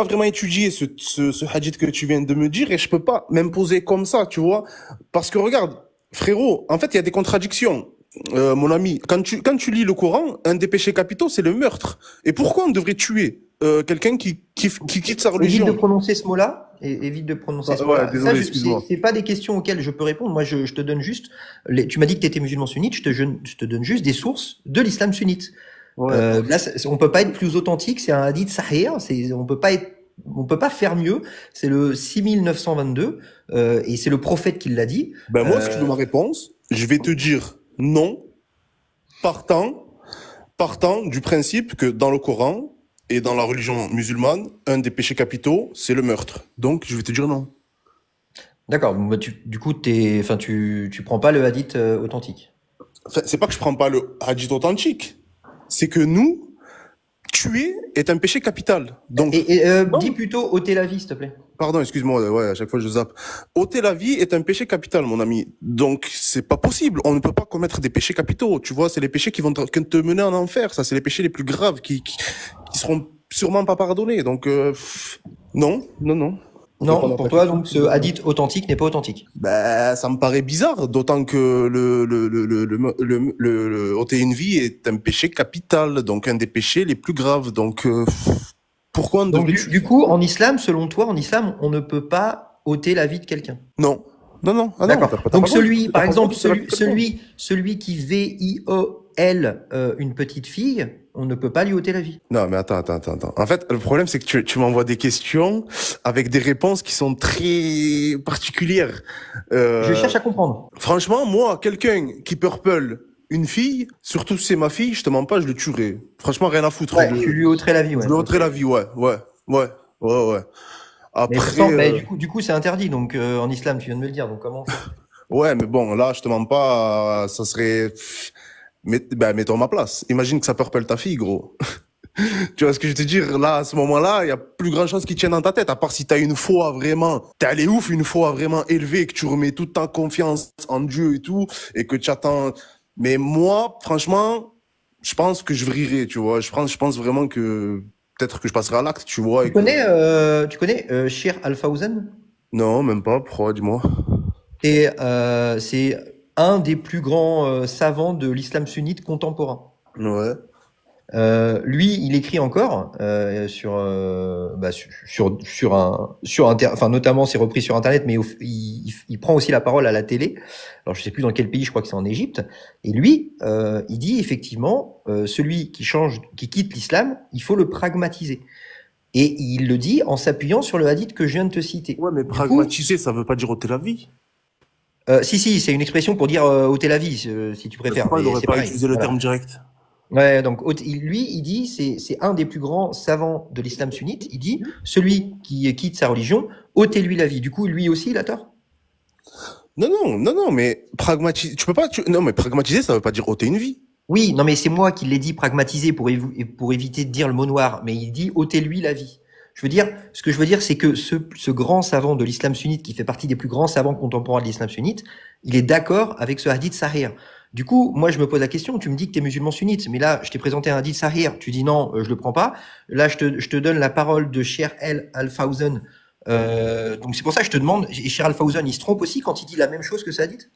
vraiment étudié ce hadith que tu viens de me dire et je peux pas m'imposer comme ça, tu vois. Parce que regarde, frérot, en fait, il y a des contradictions. Mon ami, quand tu lis le Coran, un des péchés capitaux, c'est le meurtre. Et pourquoi on devrait tuer quelqu'un qui quitte sa religion? Évite de prononcer ce mot-là. Évite de prononcer ce mot-là. Désolé, excuse-moi. C'est pas des questions auxquelles je peux répondre. Moi, je te donne juste. Tu m'as dit que tu étais musulman sunnite. Je te donne juste des sources de l'islam sunnite. Ouais. Là, on peut pas être plus authentique. C'est un hadith sahih. On peut pas faire mieux. C'est le 6922 et c'est le prophète qui l'a dit. Ben moi, si tu veux ma réponse, je vais te dire non. Partant partant du principe que dans le Coran et dans la religion musulmane, un des péchés capitaux, c'est le meurtre. Donc, je vais te dire non. D'accord. Bah, du coup, tu prends pas le hadith authentique. Enfin, c'est pas que je prends pas le hadith authentique. C'est que nous, tuer est un péché capital. Donc, dis plutôt ôter la vie, s'il te plaît. pardon, excuse-moi, ouais, à chaque fois je zappe. Ôter la vie est un péché capital, mon ami. Donc, c'est pas possible. On ne peut pas commettre des péchés capitaux. Tu vois, c'est les péchés qui vont te mener en enfer. Ça, c'est les péchés les plus graves qui seront sûrement pas pardonnés. Donc, non. Non, pour toi, donc, ce hadith authentique n'est pas authentique. Ben, ça me paraît bizarre, d'autant que le ôter une vie est un péché capital, donc un des péchés les plus graves. Donc, pourquoi on Donc, devrait... du coup, en islam, selon toi, on ne peut pas ôter la vie de quelqu'un. Non. Ah non, d'accord. t'as Donc, pas par exemple, celui celui qui viole une petite fille, on ne peut pas lui ôter la vie. Non, mais attends. En fait, le problème, c'est que tu m'envoies des questions avec des réponses qui sont très particulières. Je cherche à comprendre. Franchement, moi, quelqu'un qui purple une fille, surtout si c'est ma fille, je te mens pas, je le tuerais. Franchement, rien à foutre. Ouais, tu lui ôterais la vie, ouais. Je lui ôterais la vie, ouais. Après, mais du coup, c'est interdit, donc, en islam, tu viens de me le dire, donc comment on fait? Ouais, mais bon, là, je te mens pas, ça serait... mets-toi à ma place. Imagine que ça purple ta fille, gros. Tu vois ce que je veux te dire? Là, à ce moment-là, il y a plus grand chose qui tient dans ta tête, à part si t'as une foi vraiment, t'es allé ouf, une foi vraiment élevée, que tu remets toute ta confiance en Dieu et tout, et que tu attends. Mais moi, franchement, je pense que je vrillerai, tu vois. Je pense vraiment que peut-être que je passerai à l'acte, tu vois. Tu connais Shir Al-Fawzan? Non, même pas. Pourquoi, dis-moi. Et c'est un des plus grands savants de l'islam sunnite contemporain. Ouais. Lui, il écrit encore notamment c'est repris sur Internet, mais il prend aussi la parole à la télé. Alors je sais plus dans quel pays, je crois que c'est en Égypte. Et lui, il dit effectivement, celui qui quitte l'islam, il faut le pragmatiser. Et il le dit en s'appuyant sur le hadith que je viens de te citer. Ouais, mais pragmatiser, ça veut pas dire ôter la vie. Si, c'est une expression pour dire ôter la vie, si tu préfères. Pourquoi il n'aurait pas utilisé le terme direct? Ouais, donc lui, il dit, c'est un des plus grands savants de l'islam sunnite. Il dit, celui qui quitte sa religion, ôtez-lui la vie. Du coup, lui aussi, il a tort. Non, mais pragmatiser, mais pragmatiser, ça veut pas dire ôter une vie. Oui, non, mais c'est moi qui l'ai dit pragmatiser pour éviter de dire le mot noir. Mais il dit, ôtez-lui la vie. Ce que je veux dire, c'est que ce grand savant de l'islam sunnite, qui fait partie des plus grands savants contemporains de l'islam sunnite, il est d'accord avec ce hadith sahih. Du coup, moi, je me pose la question, tu me dis que tu es musulman sunnite, mais là, je t'ai présenté un hadith sahih, tu dis non, je le prends pas. Là, je te donne la parole de Shir Al-Fawzan. Donc, c'est pour ça que je te demande, et Shir Al-Fawzan, il se trompe aussi quand il dit la même chose que ce hadith?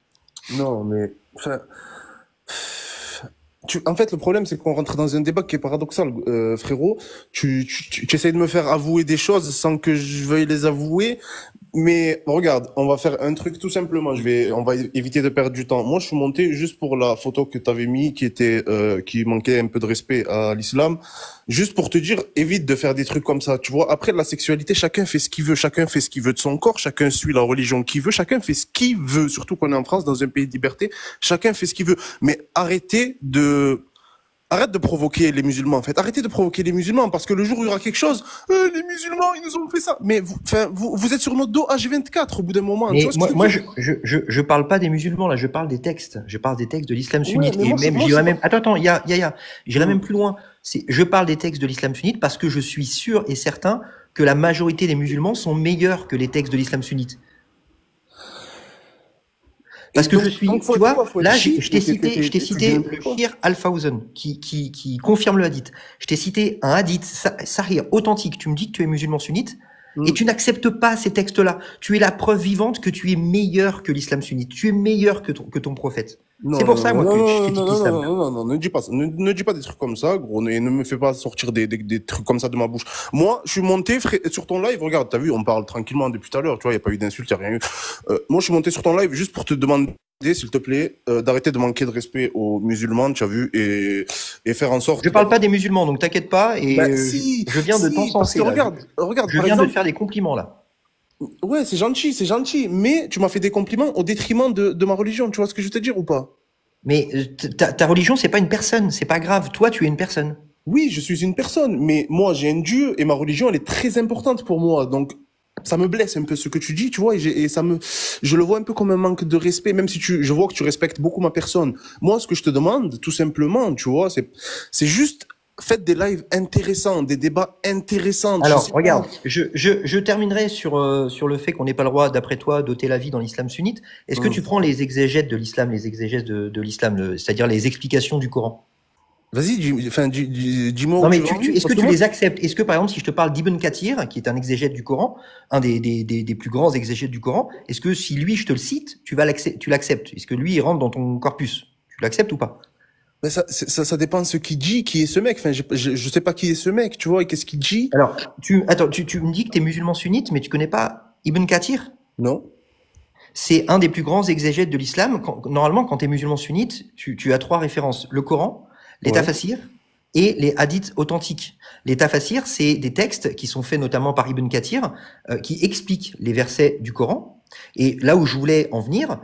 Non, mais... En fait, le problème, c'est qu'on rentre dans un débat qui est paradoxal, frérot. Tu essayes de me faire avouer des choses sans que je veuille les avouer. Mais regarde, on va faire un truc tout simplement. On va éviter de perdre du temps. Moi, je suis monté juste pour la photo que t'avais mis, qui manquait un peu de respect à l'islam. Juste pour te dire, évite de faire des trucs comme ça. Tu vois, après la sexualité, chacun fait ce qu'il veut. Chacun fait ce qu'il veut de son corps. Chacun suit la religion qu'il veut. Chacun fait ce qu'il veut. Surtout qu'on est en France, dans un pays de liberté. Chacun fait ce qu'il veut. Mais arrête de provoquer les musulmans, en fait. Arrêtez de provoquer les musulmans, parce que le jour où il y aura quelque chose, les musulmans, ils nous ont fait ça. Mais vous êtes sur notre dos H24 au bout d'un moment. Mais moi, je parle pas des musulmans, là, je parle des textes. Je parle des textes de l'islam sunnite. Ouais, et même, attends, j'irai même plus loin. Je parle des textes de l'islam sunnite parce que je suis sûr et certain que la majorité des musulmans sont meilleurs que les textes de l'islam sunnite. Parce que tu vois, là, je t'ai cité le Shir Al-Fawzan, qui confirme le hadith. Je t'ai cité un hadith sahih authentique. Tu me dis que tu es musulman sunnite, et tu n'acceptes pas ces textes-là. Tu es la preuve vivante que tu es meilleur que l'islam sunnite. Tu es meilleur que ton prophète. C'est pour ça, moi, que je critique l'islam. Non, ne dis pas ça. Ne dis pas des trucs comme ça, gros. Ne me fais pas sortir des trucs comme ça de ma bouche. Moi, je suis monté sur ton live. Regarde, t'as vu, on parle tranquillement depuis tout à l'heure. Tu vois, il n'y a pas eu d'insulte, il n'y a rien eu. Moi, je suis monté sur ton live juste pour te demander, s'il te plaît, d'arrêter de manquer de respect aux musulmans, tu as vu, et faire en sorte... Je parle pas des musulmans, donc t'inquiète pas, et je viens de t'encenser. Regarde, je viens de te faire des compliments, là. Ouais, c'est gentil, mais tu m'as fait des compliments au détriment de ma religion, tu vois ce que je veux te dire ou pas? Mais ta religion, c'est pas une personne, c'est pas grave. Toi, tu es une personne. Oui, je suis une personne, mais moi, j'ai un Dieu et ma religion, elle est très importante pour moi. Donc, ça me blesse un peu ce que tu dis, tu vois, et je le vois un peu comme un manque de respect, même si je vois que tu respectes beaucoup ma personne. Moi, ce que je te demande, tout simplement, tu vois, c'est juste, faites des lives intéressants, des débats intéressants. Je Alors, sais regarde, pas. je terminerai sur le fait qu'on n'ait pas le droit, d'après toi, d'ôter la vie dans l'islam sunnite. Est-ce que Hum. tu prends les exégètes de l'islam, de l'islam, c'est-à-dire les explications du Coran? Vas-y, dis-moi où Non, tu mais veux en venir, est-ce que parce que tu moi, les acceptes? Est-ce que, par exemple, si je te parle d'Ibn Kathir, qui est un exégète du Coran, un des plus grands exégètes du Coran, est-ce que si lui, je te le cite, tu l'acceptes? Est-ce que lui, il rentre dans ton corpus? Tu l'acceptes ou pas? mais ça dépend de ce qu'il dit, qui est ce mec. Enfin, je sais pas qui est ce mec, tu vois, et qu'est-ce qu'il dit? Alors, tu me dis que tu es musulman sunnite, mais tu connais pas Ibn Kathir? Non? C'est un des plus grands exégètes de l'islam. Normalement, quand tu es musulman sunnite, tu as trois références. Le Coran, les Ouais. tafasirs et les hadiths authentiques. Les tafasirs, c'est des textes qui sont faits notamment par Ibn Kathir, qui expliquent les versets du Coran. Et là où je voulais en venir,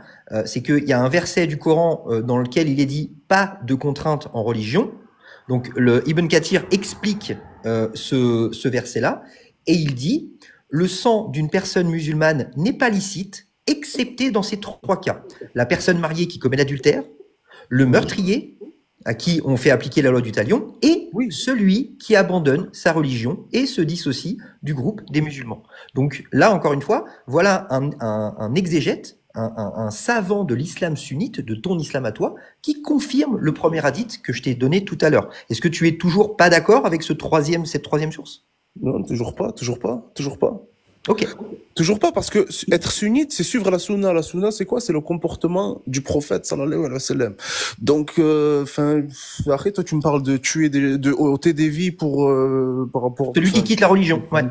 c'est qu'il y a un verset du Coran dans lequel il est dit « pas de contrainte en religion ». Donc le Ibn Kathir explique ce verset-là, et il dit « le sang d'une personne musulmane n'est pas licite, excepté dans ces trois cas. La personne mariée qui commet l'adultère, le meurtrier, à qui on fait appliquer la loi du talion, et Oui. celui qui abandonne sa religion et se dissocie du groupe des musulmans. » Donc là, encore une fois, voilà un exégète, un savant de l'islam sunnite, de ton islam à toi, qui confirme le premier hadith que je t'ai donné tout à l'heure. Est-ce que tu es toujours pas d'accord avec cette troisième source? Non, toujours pas, toujours pas, toujours pas. Ok. Toujours pas, parce que être sunnite, c'est suivre la sunna. La sunna, c'est quoi? C'est le comportement du prophète, sallallahu alayhi wa sallam. Donc, enfin, après, toi, tu me parles de tuer de ôter des vies par rapport, Celui qui quitte la religion, ouais.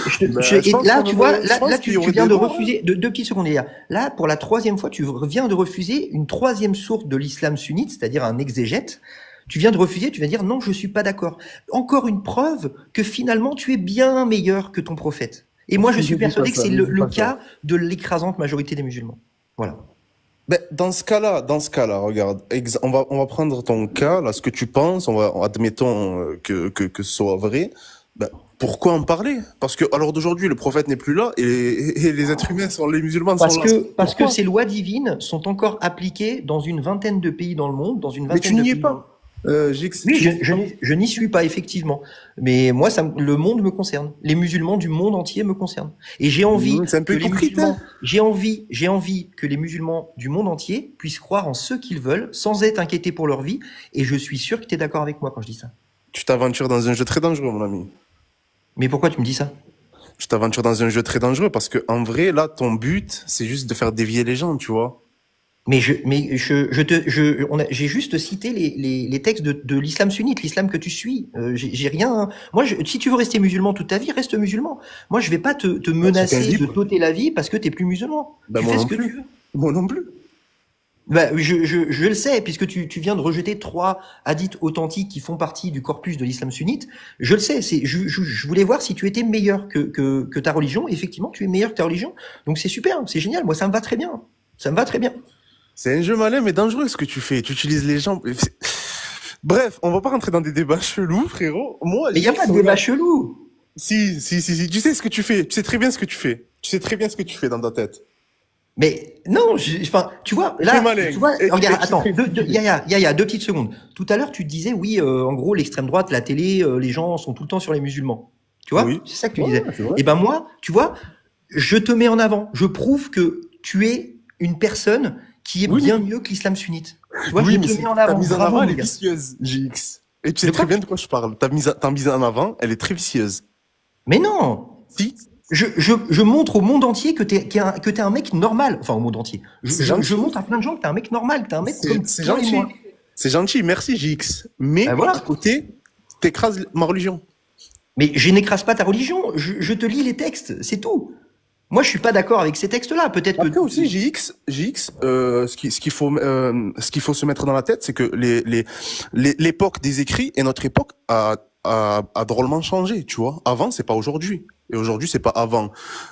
Je pense Là, qu'on tu vois, aurait- je là, pense là, qu'il y tu aurait viens des de droits. refuser, deux petites secondes, les gars. Là, pour la troisième fois, tu viens de refuser une troisième source de l'islam sunnite, c'est-à-dire un exégète. Tu viens de refuser, tu viens de dire non, je suis pas d'accord. Encore une preuve que finalement, tu es bien meilleur que ton prophète. Et moi, je suis Ne dis pas persuadé que ça, c'est ne dis le pas ça. cas de l'écrasante majorité des musulmans. Voilà. Ben, dans ce cas-là, regarde, on va prendre ton cas, là, ce que tu penses, admettons que ce soit vrai. Ben, pourquoi en parler? Parce que, alors d'aujourd'hui, le prophète n'est plus là et les êtres humains les musulmans sont là. Parce que Pourquoi? ces lois divines sont encore appliquées dans une vingtaine de pays dans le monde, dans une Mais tu vingtaine de n'y es pays dans le monde. pas. Gix, Oui, tu n'y es pas. je n'y suis pas, effectivement. Mais moi, le monde me concerne. Les musulmans du monde entier me concernent. Et j'ai envie C'est un peu que les hypocrite, musulmans, hein. j'ai envie que les musulmans du monde entier puissent croire en ce qu'ils veulent, sans être inquiétés pour leur vie. Et je suis sûr que tu es d'accord avec moi quand je dis ça. Tu t'aventures dans un jeu très dangereux, mon ami. Mais pourquoi tu me dis ça? Tu t'aventures dans un jeu très dangereux parce que, en vrai, là, ton but, c'est juste de faire dévier les gens, tu vois. Mais j'ai juste cité les textes de l'islam sunnite, l'islam que tu suis. J'ai rien. Moi, si tu veux rester musulman toute ta vie, reste musulman. Moi, je vais pas te Chacun est menacer de libre. t'ôter la vie parce que t'es plus musulman. Ben, Tu moi fais non ce que plus. tu veux. Moi non plus. Bah, je le sais, puisque tu viens de rejeter trois hadiths authentiques qui font partie du corpus de l'islam sunnite. Je le sais. Je voulais voir si tu étais meilleur que ta religion. Effectivement, tu es meilleur que ta religion. Donc c'est super, c'est génial. Moi, ça me va très bien. Ça me va très bien. C'est un jeu malin mais dangereux ce que tu fais. Tu utilises les gens. Bref, on va pas rentrer dans des débats chelous, frérot. Moi, Mais il y a pas de débat chelou. Si. Tu sais ce que tu fais. Tu sais très bien ce que tu fais. Tu sais très bien ce que tu fais dans ta tête. Mais non, enfin, tu vois, là, T'es malin. tu vois, Et- regarde, et- attends, Yaya, deux petites secondes. Tout à l'heure, tu disais, oui, en gros, l'extrême droite, la télé, les gens sont tout le temps sur les musulmans. Tu vois, Oui. c'est ça que tu Ouais, disais. c'est vrai. Et ben moi, tu vois, je te mets en avant. Je prouve que tu es une personne qui est Oui, bien mieux que l'islam sunnite. Tu vois, Oui, je mais te mets en avant. ta mise en Bravo, avant, mon elle est gars. vicieuse, JX. Et tu sais De très quoi? bien de quoi je parle. Ta mise en avant, elle est très vicieuse. Mais non. Si. Je montre au monde entier que t'es un mec normal. Enfin, au monde entier. C'est gentil. Je montre à plein de gens que t'es un mec normal, que t'es un mec comme C'est toi et gentil. moi. C'est gentil, merci JX. Mais Ben voilà. à côté, t'écrases ma religion. Mais je n'écrase pas ta religion, je te lis les textes, c'est tout. Moi, je suis pas d'accord avec ces textes-là. Peut-être Après que aussi, JX, ce qu'il faut se mettre dans la tête, c'est que l'époque des écrits et notre époque a drôlement changé, tu vois. Avant, c'est pas aujourd'hui. Et aujourd'hui, c'est pas avant.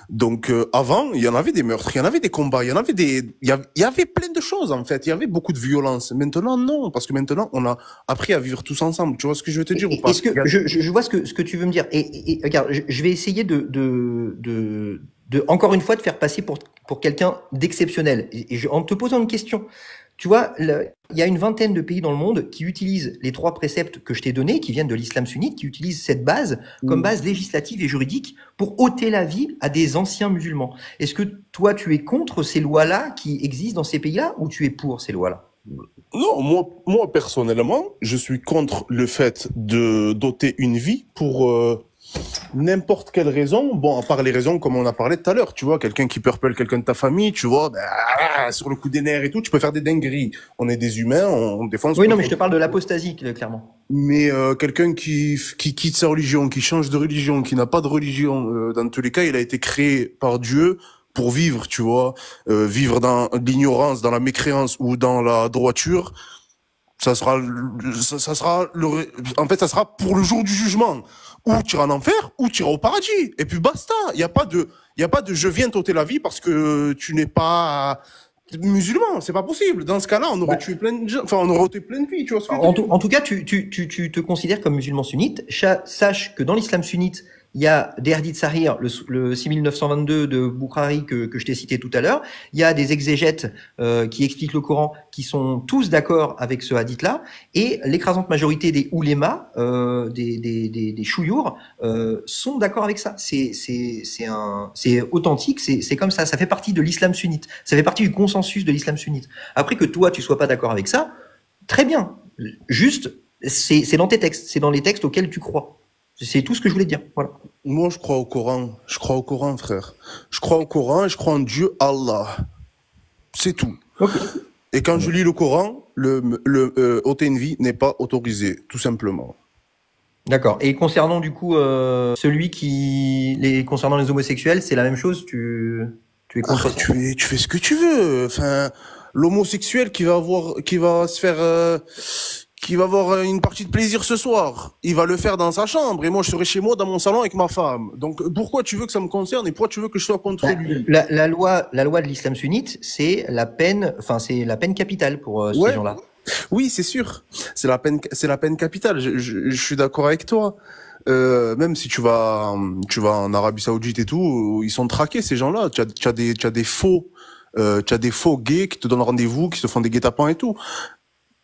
Donc avant, il y en avait des meurtres, il y en avait des combats, il y en avait il y avait plein de choses en fait. Il y avait beaucoup de violence. Maintenant, non, parce que maintenant, on a appris à vivre tous ensemble. Tu vois ce que je veux te dire ou pas? Est-ce que je vois ce que tu veux me dire. Et regarde, je vais essayer encore une fois de faire passer pour quelqu'un d'exceptionnel. En te posant une question. Tu vois, il y a une vingtaine de pays dans le monde qui utilisent les 3 préceptes que je t'ai donnés, qui viennent de l'islam sunnite, qui utilisent cette base comme base législative et juridique pour ôter la vie à des anciens musulmans. Est-ce que toi, tu es contre ces lois-là qui existent dans ces pays-là ou tu es pour ces lois-là? Non, moi personnellement, je suis contre le fait de doter une vie pour n'importe quelle raison. Bon, à part les raisons comme on a parlé tout à l'heure, tu vois, quelqu'un qui purple quelqu'un de ta famille, tu vois, sur le coup des nerfs et tout, tu peux faire des dingueries. On est des humains, on défend. Oui, non, mais je te parle de l'apostasie, clairement. Mais quelqu'un qui quitte sa religion, qui change de religion, qui n'a pas de religion, dans tous les cas, il a été créé par Dieu pour vivre, tu vois, vivre dans l'ignorance, dans la mécréance ou dans la droiture. Ça sera en fait, ça sera pour le jour du jugement. Ou tu iras en enfer, ou tu iras au paradis. Et puis basta. Il y a pas de je viens t'ôter la vie parce que tu n'es pas musulman. C'est pas possible. Dans ce cas-là, on aurait tué plein de gens. Enfin, on aurait ôté plein de vies, tu vois ce que je veux dire. En tout cas, tu te considères comme musulman sunnite. Sache que dans l'islam sunnite, il y a des hadiths sahih, le 6922 de Bukhari que je t'ai cité tout à l'heure. Il y a des exégètes qui expliquent le Coran qui sont tous d'accord avec ce hadith-là. Et l'écrasante majorité des oulémas, des chouyours, sont d'accord avec ça. C'est authentique, c'est comme ça. Ça fait partie de l'islam sunnite. Ça fait partie du consensus de l'islam sunnite. Après que toi, tu sois pas d'accord avec ça, très bien. Juste, c'est dans tes textes. C'est dans les textes auxquels tu crois. C'est tout ce que je voulais dire. Voilà. Moi, je crois au Coran. Je crois au Coran, frère. Je crois au Coran et je crois en Dieu, Allah. C'est tout. Okay. Et quand je lis le Coran, ôter une vie n'est pas autorisé, tout simplement. D'accord. Et concernant du coup concernant les homosexuels, c'est la même chose. Tu es contre ça? Tu fais ce que tu veux. Enfin, l'homosexuel qui va avoir une partie de plaisir ce soir, il va le faire dans sa chambre et moi je serai chez moi dans mon salon avec ma femme. Donc pourquoi tu veux que ça me concerne et pourquoi tu veux que je sois contre lui? La loi de l'islam sunnite, c'est la peine capitale pour ces gens-là. Oui, c'est sûr. C'est la peine capitale. Je suis d'accord avec toi. Même si tu vas en Arabie Saoudite et tout, ils sont traqués ces gens-là. Tu as des faux gays qui te donnent rendez-vous, qui se font des guet-apens et tout.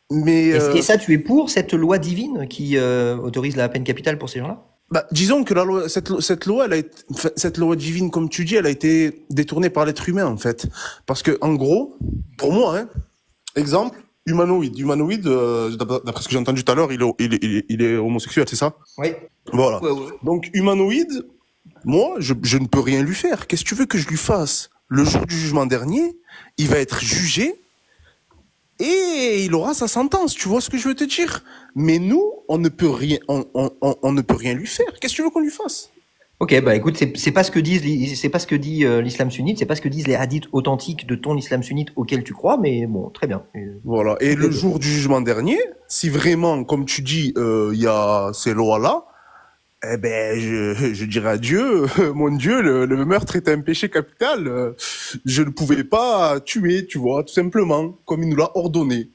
Mais et ça, tu es pour cette loi divine qui autorise la peine capitale pour ces gens-là? Disons que cette loi divine, comme tu dis, elle a été détournée par l'être humain en fait, parce que en gros, pour moi, exemple, humanoïde, d'après ce que j'ai entendu tout à l'heure, il est homosexuel, c'est ça? Oui. Voilà. Ouais. Donc humanoïde, moi, je ne peux rien lui faire. Qu'est-ce que tu veux que je lui fasse? Le jour du jugement dernier, il va être jugé. Et il aura sa sentence, tu vois ce que je veux te dire? Mais nous, on ne peut rien lui faire. Qu'est-ce que tu veux qu'on lui fasse? Ok, écoute, c'est pas ce que dit l'islam sunnite, c'est pas ce que disent les hadiths authentiques de ton islam sunnite auquel tu crois, mais bon, très bien. Voilà. Et le jour du jugement dernier, si vraiment, comme tu dis, il y a ces lois-là, je dirais à Dieu, mon Dieu, le meurtre est un péché capital. Je ne pouvais pas tuer, tu vois, tout simplement, comme il nous l'a ordonné.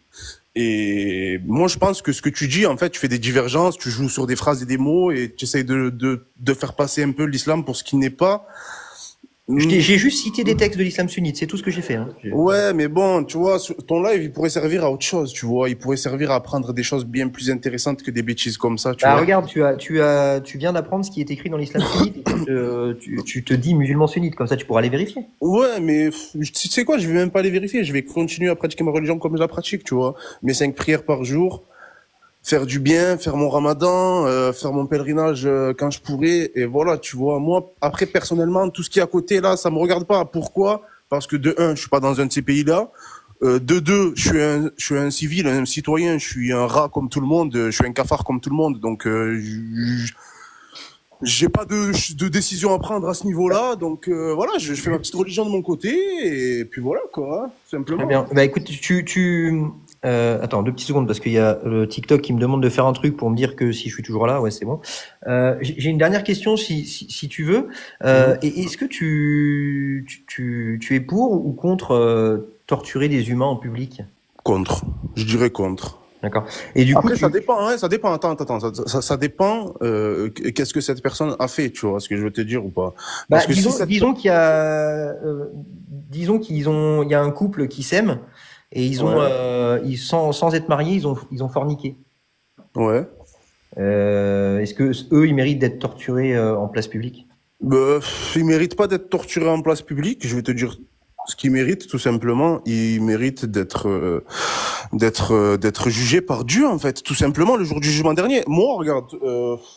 Et moi, je pense que ce que tu dis, en fait, tu fais des divergences, tu joues sur des phrases et des mots et tu essayes de faire passer un peu l'islam pour ce qui n'est pas. J'ai juste cité des textes de l'islam sunnite, c'est tout ce que j'ai fait. Ouais, mais bon, tu vois, ton live, il pourrait servir à autre chose, tu vois. Il pourrait servir à apprendre des choses bien plus intéressantes que des bêtises comme ça, tu vois. Regarde, tu viens d'apprendre ce qui est écrit dans l'islam sunnite et tu te dis musulman sunnite, comme ça tu pourras les vérifier. Ouais, mais tu sais quoi, je vais même pas les vérifier, je vais continuer à pratiquer ma religion comme je la pratique, tu vois. Mes 5 prières par jour, faire du bien, faire mon ramadan, faire mon pèlerinage quand je pourrai, et voilà, tu vois. Moi, après, personnellement, tout ce qui est à côté, là, ça me regarde pas. Pourquoi? Parce que de un, je suis pas dans un de ces pays-là. De deux, je suis un civil, un citoyen, je suis un rat comme tout le monde, je suis un cafard comme tout le monde, donc j'ai pas de décision à prendre à ce niveau-là, donc voilà, je fais ma petite religion de mon côté, et puis voilà, quoi, simplement. Très bien. Écoute, Attends, 2 petites secondes, parce qu'il y a le TikTok qui me demande de faire un truc pour me dire que si je suis toujours là, ouais, c'est bon. J'ai une dernière question, si tu veux. Est-ce que tu es pour ou contre torturer des humains en public? Contre. Je dirais contre. D'accord. Et du coup, Après, ça dépend, hein, ça dépend. Attends, ça dépend. Qu'est-ce que cette personne a fait, tu vois, ce que je veux te dire ou pas. Parce que disons qu'il y a, il y a un couple qui s'aime et sans être mariés, ils ont forniqué. Ouais. Est-ce que eux, ils méritent d'être torturés en place publique? Ils méritent pas d'être torturés en place publique. Je vais te dire ce qu'ils méritent, tout simplement. Ils méritent d'être jugés par Dieu, en fait, tout simplement, le jour du jugement dernier. Moi, regarde,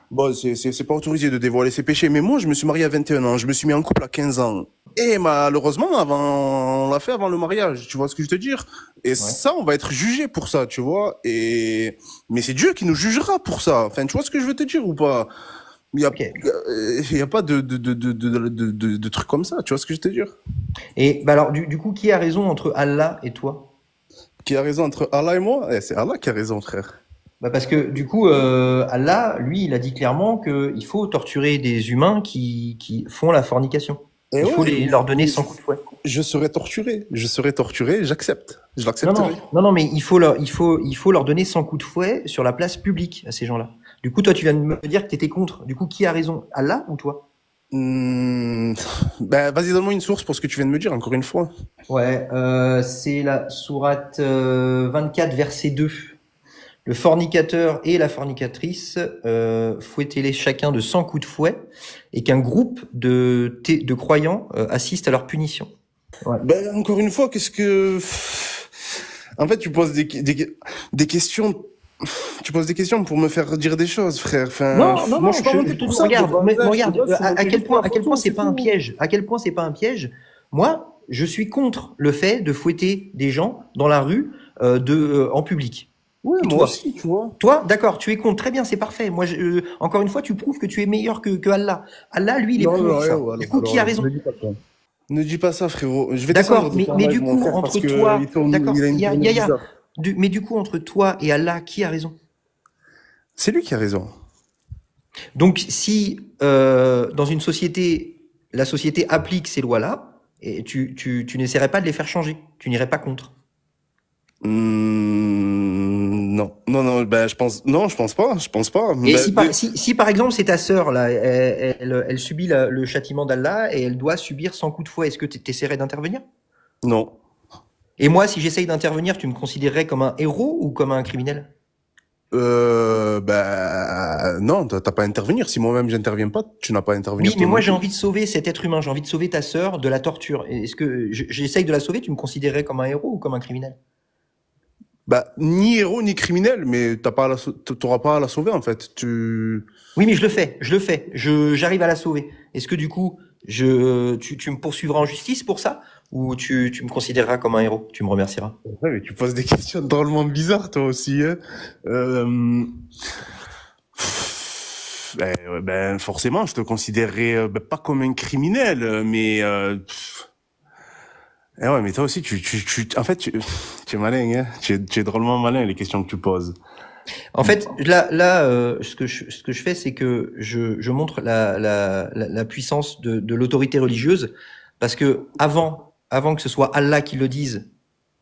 bon, c'est pas autorisé de dévoiler ses péchés, mais moi, je me suis marié à 21 ans, je me suis mis en couple à 15 ans. Et malheureusement, on l'a fait avant le mariage, tu vois ce que je veux te dire? Et ça, on va être jugé pour ça, tu vois? Mais c'est Dieu qui nous jugera pour ça. Enfin, tu vois ce que je veux te dire ou pas? Il y a pas de trucs comme ça, tu vois ce que je veux te dire? Et bah alors, du coup, qui a raison entre Allah et toi? Qui a raison entre Allah et moi? C'est Allah qui a raison, frère. Bah parce que du coup, Allah, lui, il a dit clairement qu'il faut torturer des humains qui font la fornication. Il faut leur donner 100 coups de fouet. Je serai torturé, j'accepte. Je l'accepterai. Non, mais il faut leur donner 100 coups de fouet sur la place publique à ces gens-là. Du coup, toi, tu viens de me dire que tu étais contre. Du coup, qui a raison, Allah ou toi? Ben, vas-y, donne-moi une source pour ce que tu viens de me dire, encore une fois. Ouais, c'est la sourate 24, verset 2. Le fornicateur et la fornicatrice, fouettez-les chacun de 100 coups de fouet, et qu'un groupe de croyants assiste à leur punition. Ouais. Ben, encore une fois, qu'est-ce que... En fait, tu poses des questions... Tu poses des questions pour me faire dire des choses, frère. Enfin, non, moi, je suis pas monté pour ça. Regarde, à quel point c'est pas un piège. À quel point c'est pas un piège. Moi, je suis contre le fait de fouetter des gens dans la rue, en public. Ouais, moi aussi, tu vois. Toi, d'accord, tu es contre, très bien, c'est parfait. Moi, encore une fois, tu prouves que tu es meilleur que Allah. Allah, lui, il est pour ça. Du coup, qui a raison? Ne dis pas ça, frérot. Je vais d'accord, mais du coup, entre toi, d'accord, mais du coup, entre toi et Allah, qui a raison? C'est lui qui a raison. Donc, si dans une société, la société applique ces lois-là, et tu n'essaierais pas de les faire changer, tu n'irais pas contre. Non, ben je pense pas. Et si par exemple c'est ta sœur là, elle subit le châtiment d'Allah et elle doit subir 100 coups de fouet, est-ce que tu essaierais d'intervenir? Non. Et moi, si j'essaye d'intervenir, tu me considérerais comme un héros ou comme un criminel? Non, t'as pas à intervenir. Si moi-même j'interviens pas, tu n'as pas à intervenir. Oui, mais moi j'ai envie de sauver cet être humain, j'ai envie de sauver ta sœur de la torture. Est-ce que j'essaye de la sauver, tu me considérerais comme un héros ou comme un criminel? Ni héros ni criminel, mais t'auras pas à la sauver en fait. Oui, mais je le fais. J'arrive à la sauver. Est-ce que du coup, tu me poursuivras en justice pour ça, ou tu me considéreras comme un héros? Tu me remercieras. Ouais, mais tu poses des questions drôlement bizarres toi aussi. Hein. Forcément, je te considérerais pas comme un criminel, mais. Eh ouais, mais toi aussi, en fait, tu es malin, hein. Tu es drôlement malin, les questions que tu poses. En fait, là, ce que je fais, c'est que je montre la puissance de l'autorité religieuse, parce que avant que ce soit Allah qui le dise,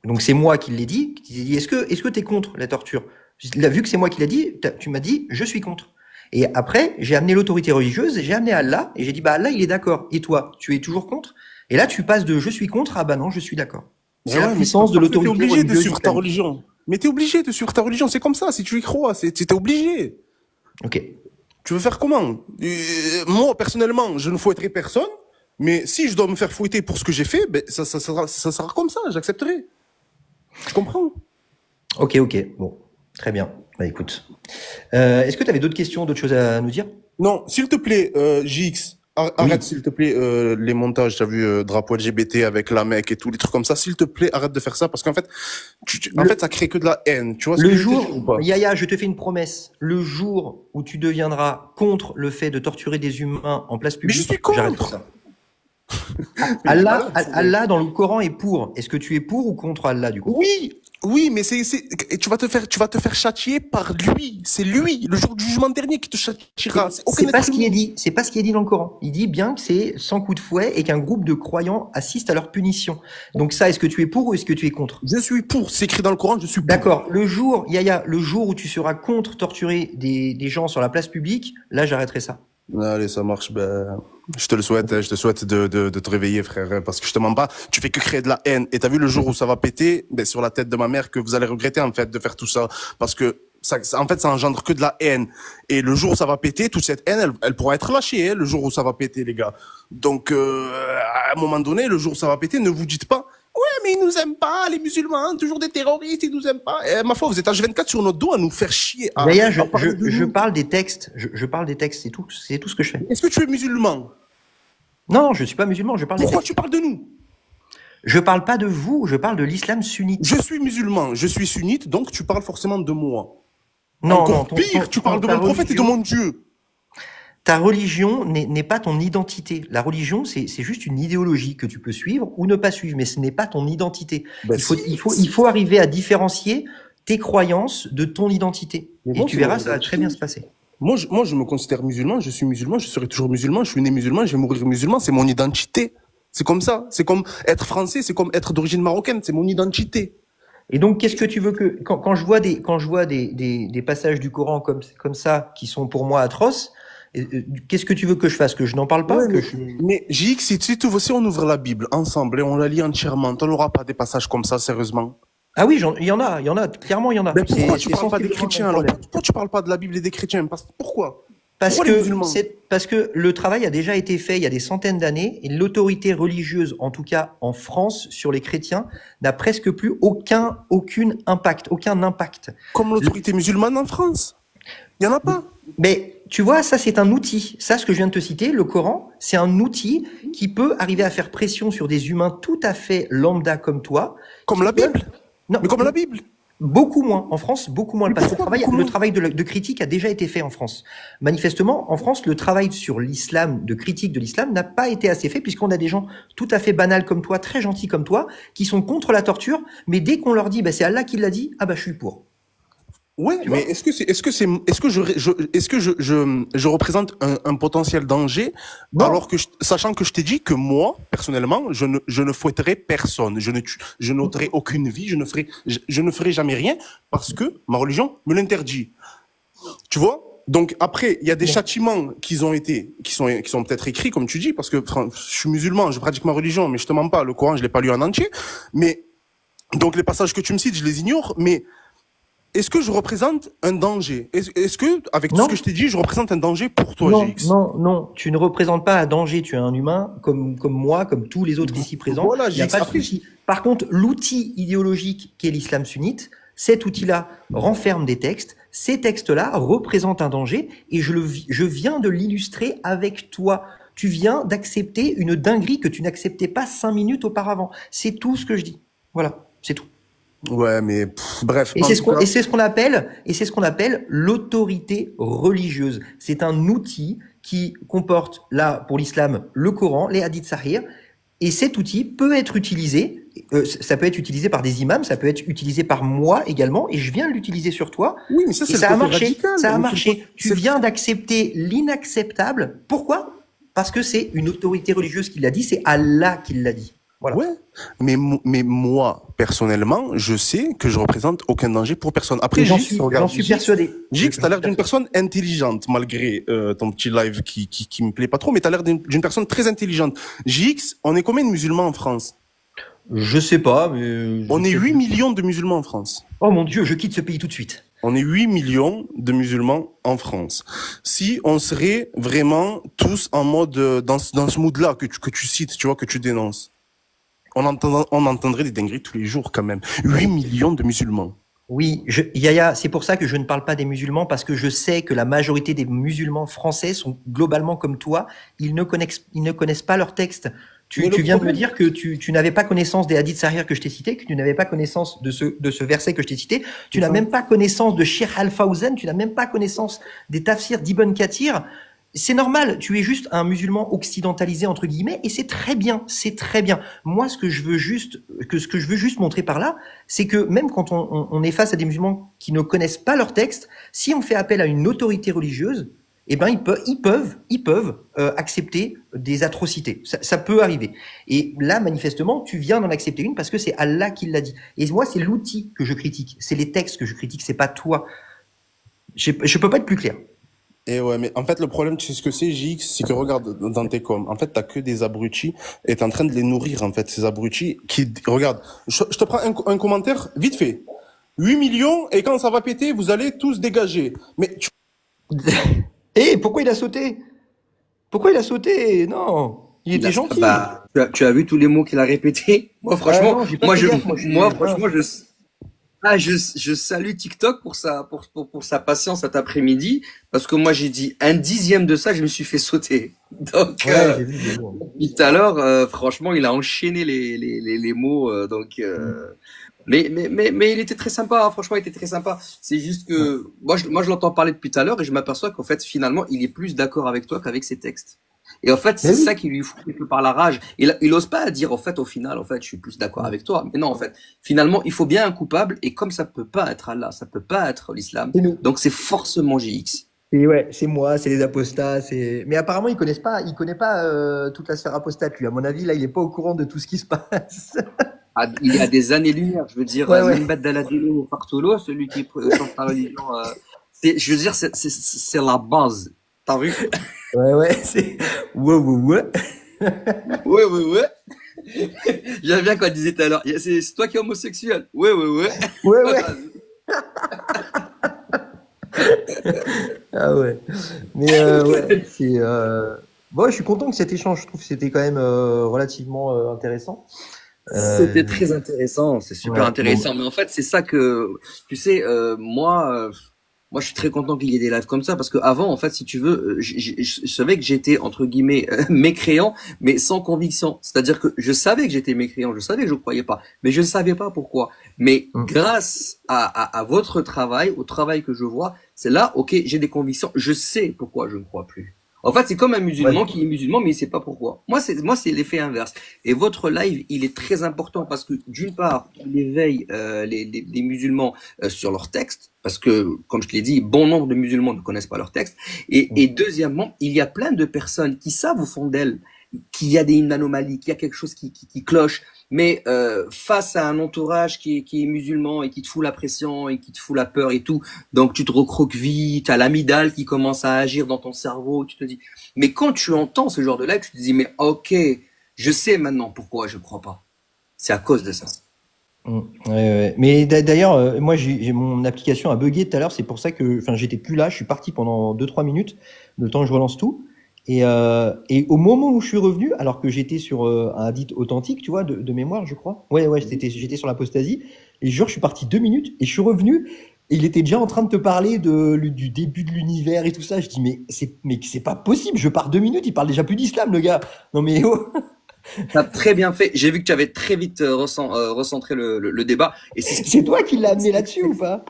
donc c'est moi qui l'ai dit, est-ce que t'es contre la torture? Vu que c'est moi qui l'ai dit, tu m'as dit, je suis contre. Et après, j'ai amené l'autorité religieuse, j'ai amené Allah, et j'ai dit, Allah, il est d'accord. Et toi, tu es toujours contre? Et là, tu passes de je suis contre à non, je suis d'accord. C'est la puissance de l'autorité religieuse. T'es obligé de suivre ta religion. Mais t'es obligé de suivre ta religion, c'est comme ça. Si tu y crois, t'es obligé. Ok. Tu veux faire comment? Moi, personnellement, je ne fouetterai personne, mais si je dois me faire fouetter pour ce que j'ai fait, ça sera comme ça, j'accepterai. Tu comprends? Ok. Bon, très bien. Écoute. Est-ce que tu avais d'autres questions, d'autres choses à nous dire? Non, s'il te plaît, JX. Arrête, s'il te plaît, les montages, t'as vu, drapeau LGBT avec la mec et tout, les trucs comme ça, s'il te plaît, arrête de faire ça, parce qu'en fait, ça crée que de la haine, tu vois ce que je veux dire ou pas? Yaya, je te fais une promesse. Le jour où tu deviendras contre le fait de torturer des humains en place publique, mais je suis contre. J'arrête ça. Allah, dans le Coran, est pour. Est-ce que tu es pour ou contre Allah, du coup? Oui, Oui, mais et tu vas te faire châtier par lui. C'est lui, le jour du jugement dernier qui te châtiera. C'est aucun C'est pas être ce qui est humain. dit. C'est pas ce qui est dit dans le Coran. Il dit bien que c'est sans coup de fouet et qu'un groupe de croyants assiste à leur punition. Donc ça, est-ce que tu es pour ou est-ce que tu es contre? Je suis pour. C'est écrit dans le Coran, je suis pour. D'accord. Le jour, Yaya, le jour où tu seras contre torturer des gens sur la place publique, là, j'arrêterai ça. Allez, ça marche. Ben, je te le souhaite. Je te souhaite de te réveiller, frère. Parce que je te mens pas. Tu fais que créer de la haine. Et t'as vu le jour où ça va péter, ben, sur la tête de ma mère, que vous allez regretter, en fait, de faire tout ça. Parce que en fait, ça engendre que de la haine. Et le jour où ça va péter, toute cette haine, elle pourra être lâchée, hein, le jour où ça va péter, les gars. Donc, à un moment donné, le jour où ça va péter, ne vous dites pas, ouais, mais ils nous aiment pas, les musulmans, toujours des terroristes, ils nous aiment pas. Eh, ma foi, vous êtes H24 sur notre dos à nous faire chier. Yaya, À parler de je nous. parle des textes. Je parle des textes. C'est tout ce que je fais. Est-ce que tu es musulman? Non, je suis pas musulman. Je parle des Pourquoi textes. tu parles de nous? Je parle pas de vous. Je parle de l'islam sunnite. Je suis musulman, je suis sunnite, donc tu parles forcément de moi. Non, Encore non. pire, tu parles de mon prophète et de mon Dieu. Ta religion n'est pas ton identité. La religion, c'est juste une idéologie que tu peux suivre ou ne pas suivre, mais ce n'est pas ton identité. Ben Il faut arriver à différencier tes croyances de ton identité. Mais Et bon, tu c'est verras, mon ça va très bien se passer. Moi, je me considère musulman, je suis musulman, je serai toujours musulman, je suis né musulman, je vais mourir musulman, c'est mon identité. C'est comme ça. C'est comme être français, c'est comme être d'origine marocaine, c'est mon identité. Et donc, qu'est-ce que tu veux que quand je vois des passages du Coran comme ça qui sont pour moi atroces, qu'est-ce que tu veux que je fasse? Que je n'en parle pas? Ouais, Que mais, je... mais JX, si on ouvre la Bible ensemble et on la lit entièrement, on n'aura pas des passages comme ça, sérieusement. Ah oui, il y en a, clairement il y en a. Mais pourquoi tu C'est parles pas des sensiblement chrétiens mon alors? problème. Pourquoi tu parles pas de la Bible et des chrétiens? Pourquoi? Parce Pourquoi les que musulmans? parce que le travail a déjà été fait il y a des centaines d'années et l'autorité religieuse, en tout cas en France, sur les chrétiens, n'a presque plus aucun impact. Comme l'autorité musulmane en France. Il y en a pas. Mais tu vois, ça c'est un outil. Ça, ce que je viens de te citer, le Coran, c'est un outil qui peut arriver à faire pression sur des humains tout à fait lambda comme toi. Comme la Bible. Non, Mais comme la Bible. beaucoup moins. En France, beaucoup moins. Mais Parce que pourquoi beaucoup le moins? travail de critique a déjà été fait en France. Manifestement, en France, le travail sur l'islam, de critique de l'islam, n'a pas été assez fait puisqu'on a des gens tout à fait banals comme toi, très gentils comme toi, qui sont contre la torture, mais dès qu'on leur dit, bah, c'est Allah qui l'a dit, ah bah, je suis pour. Ouais, Tu mais vois? est-ce que je représente un potentiel danger Non. alors que sachant que je t'ai dit que moi, personnellement, je ne fouetterai personne, je n'ôterai aucune vie, je ne ferai jamais rien parce que ma religion me l'interdit. Tu vois? Donc après, il y a des châtiments qui sont peut-être écrits, comme tu dis, parce que je suis musulman, je pratique ma religion, mais je te mens pas, le Coran, je l'ai pas lu en entier. Mais, donc les passages que tu me cites, je les ignore, mais est-ce que je représente un danger? Est-ce que, avec tout Non. ce que je t'ai dit, je représente un danger pour toi, Non, GX? non, tu ne représentes pas un danger, tu es un humain comme moi, comme tous les autres ici présents. Voilà, Il n'y a GX. pas de Après, souci. Par contre, l'outil idéologique qu'est l'islam sunnite, cet outil-là renferme des textes, ces textes-là représentent un danger et je viens de l'illustrer avec toi. Tu viens d'accepter une dinguerie que tu n'acceptais pas 5 minutes auparavant. C'est tout ce que je dis. Voilà, c'est tout. ouais, mais bref. Et en c'est tout cas, ce qu'on appelle l'autorité religieuse. C'est un outil qui comporte là pour l'islam le Coran, les hadiths sahih, et cet outil peut être utilisé. Ça peut être utilisé par des imams, ça peut être utilisé par moi également, et je viens de l'utiliser sur toi. oui, mais ça, Et c'est le ça a côté marché. radical. Ça a Mais marché. Tu c'est- viens d'accepter l'inacceptable. Pourquoi? Parce que c'est une autorité religieuse qui l'a dit, c'est Allah qui l'a dit. Voilà. Ouais, mais moi, personnellement, je sais que je représente aucun danger pour personne. Après, Et j'en Gix, suis regarde, persuadé. Gix, t'as l'air d'une personne intelligente, malgré ton petit live qui me plaît pas trop, mais t'as l'air d'une personne très intelligente. Gix, on est combien de musulmans en France? Je sais pas, mais... On est 8 millions de musulmans en France. Oh mon Dieu, je quitte ce pays tout de suite. On est 8 millions de musulmans en France. Si on serait vraiment tous en mode, dans ce mood-là que tu cites, tu vois, que tu dénonces, on entendrait des dingueries tous les jours quand même. 8 millions de musulmans. Oui, Yaya, c'est pour ça que je ne parle pas des musulmans, parce que je sais que la majorité des musulmans français sont globalement comme toi, ils ne connaissent pas leur texte. Mais Tu le viens de me problème- dire que tu n'avais pas connaissance des hadiths sahih que je t'ai cités, que tu n'avais pas connaissance de ce verset que je t'ai cité, tu n'as même pas connaissance de Cheikh Al-Fawzan, tu n'as même pas connaissance des tafsirs d'Ibn Kathir. c'est normal, tu es juste un musulman occidentalisé entre guillemets et c'est très bien, c'est très bien. Moi, ce que je veux juste montrer par là, c'est que même quand on est face à des musulmans qui ne connaissent pas leur texte, si on fait appel à une autorité religieuse, eh ben ils peuvent accepter des atrocités. Ça peut arriver. Et là, manifestement, tu viens d'en accepter une parce que c'est Allah qui l'a dit. Et moi, c'est l'outil que je critique, c'est les textes que je critique, c'est pas toi. Je peux pas être plus clair. Et ouais, mais en fait, le problème, tu sais ce que c'est, JX, c'est que regarde, dans tes coms, en fait, t'as que des abrutis et t'es en train de les nourrir, en fait, ces abrutis regarde, je te prends un commentaire, vite fait. 8 millions, et quand ça va péter, vous allez tous dégager. Mais Eh, pourquoi il a sauté? Pourquoi il a sauté? Non, il était gentil. Bah, tu as vu tous les mots qu'il a répétés? Moi, franchement, non, j'ai pas fait gaffe, franchement, je salue TikTok pour sa patience cet après-midi, parce que moi, j'ai dit un dixième de ça, je me suis fait sauter. Donc, j'ai vu. tout à l'heure, franchement, il a enchaîné les mots, mais il était très sympa, hein, franchement, il était très sympa. C'est juste que, moi, je l'entends parler depuis tout à l'heure et je m'aperçois qu'en fait, finalement, il est plus d'accord avec toi qu'avec ses textes. Et en fait, c'est ça qui lui fout un peu par la rage. Il ose pas dire, en fait, au final, en fait, je suis plus d'accord avec toi. Mais non, en fait, finalement, il faut bien un coupable. Et comme ça peut pas être Allah, ça peut pas être l'islam. Donc, c'est forcément GX. Et ouais, c'est moi, c'est les apostats, mais apparemment il connaît pas toute la sphère apostate lui. À mon avis, là, il est pas au courant de tout ce qui se passe. Ah, il y a des années-lumière, je veux dire, Membad Daladino Fartolo, celui qui change sa religion, je veux dire, c'est la base. T'as vu? Ouais, c'est ouais. Ouais. J'aime bien quand il disait tout à l'heure, c'est toi qui es homosexuel. Ouais. Ouais. Ah ouais. Mais ouais, c'est bon, je suis content que cet échange, je trouve que c'était quand même relativement intéressant. C'était très intéressant, c'est super intéressant. Mais en fait, c'est ça que, tu sais, moi, je suis très content qu'il y ait des lives comme ça parce que avant, en fait, si tu veux, je savais que j'étais entre guillemets mécréant, mais sans conviction. C'est-à-dire que je savais que j'étais mécréant, je savais que je croyais pas, mais je ne savais pas pourquoi. Mais grâce à votre travail, au travail que je vois, c'est là, ok, j'ai des convictions, je sais pourquoi je ne crois plus. En fait, c'est comme un musulman qui est musulman, mais il sait pas pourquoi. Moi, c'est l'effet inverse. Et votre live, il est très important parce que d'une part, il éveille les musulmans sur leur texte, parce que, comme je te l'ai dit, bon nombre de musulmans ne connaissent pas leur texte. Et deuxièmement, il y a plein de personnes qui savent au fond d'elles qu'il y a une anomalie, qu'il y a quelque chose qui cloche. Mais face à un entourage qui est musulman et qui te fout la pression et qui te fout la peur et tout, donc tu te recroquevilles, t'as l'amygdale qui commence à agir dans ton cerveau, tu te dis. Mais quand tu entends ce genre de live, tu te dis mais ok, je sais maintenant pourquoi je crois pas. C'est à cause de ça. Ouais. Mais d'ailleurs, moi j'ai mon application a bugué tout à l'heure, c'est pour ça que, enfin, j'étais plus là, je suis parti pendant 2-3 minutes, le temps que je relance tout. Et au moment où je suis revenu, alors que j'étais sur un hadith authentique, tu vois, de mémoire, je crois. Ouais, j'étais sur l'apostasie. Et je suis parti 2 minutes et je suis revenu. Et il était déjà en train de te parler du début de l'univers et tout ça. Je dis, mais c'est pas possible. Je pars 2 minutes, il parle déjà plus d'islam, le gars. Non, mais oh. T'as très bien fait. J'ai vu que tu avais très vite recentré le débat. Et c'est toi qui l'as amené là-dessus ou pas?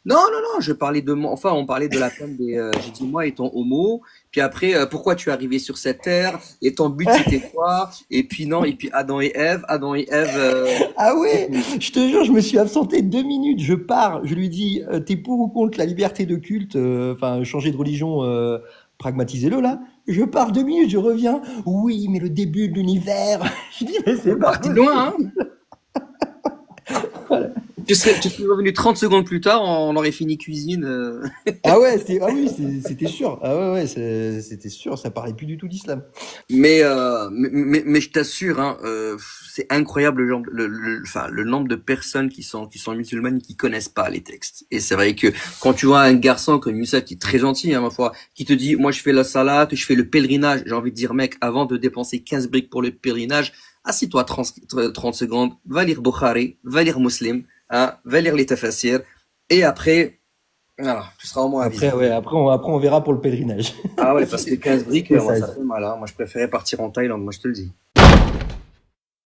Non, je parlais on parlait de la peine j'ai dit moi étant homo, puis après, pourquoi tu es arrivé sur cette terre, et ton but c'était quoi, et puis Adam et Ève, Ah ouais, je te jure, je me suis absenté 2 minutes, je pars, je lui dis, t'es pour ou contre la liberté de culte, enfin, changer de religion, pragmatisez-le là, je pars 2 minutes, je reviens, oui, mais le début de l'univers, je dis, mais c'est pas parti loin, hein. Tu serais revenu 30 secondes plus tard, on aurait fini cuisine. Ah ouais, c'était sûr. Ah ouais, c'était sûr, ça parlait plus du tout d'islam. Mais je t'assure, hein, c'est incroyable le nombre de personnes qui sont musulmanes et qui connaissent pas les textes. Et c'est vrai que quand tu vois un garçon comme Youssef qui est très gentil, hein, ma foi, qui te dit, moi je fais la salate, je fais le pèlerinage, j'ai envie de dire, mec, avant de dépenser 15 briques pour le pèlerinage, assis-toi 30 secondes, va lire Bukhari, va lire Muslim, hein, va lire les tafassirs, et après, voilà, tu seras au moins avisé. Après on verra pour le pèlerinage. Ah ouais, parce que 15 briques, moi ça fait mal, hein. Moi je préférais partir en Thaïlande, moi je te le dis.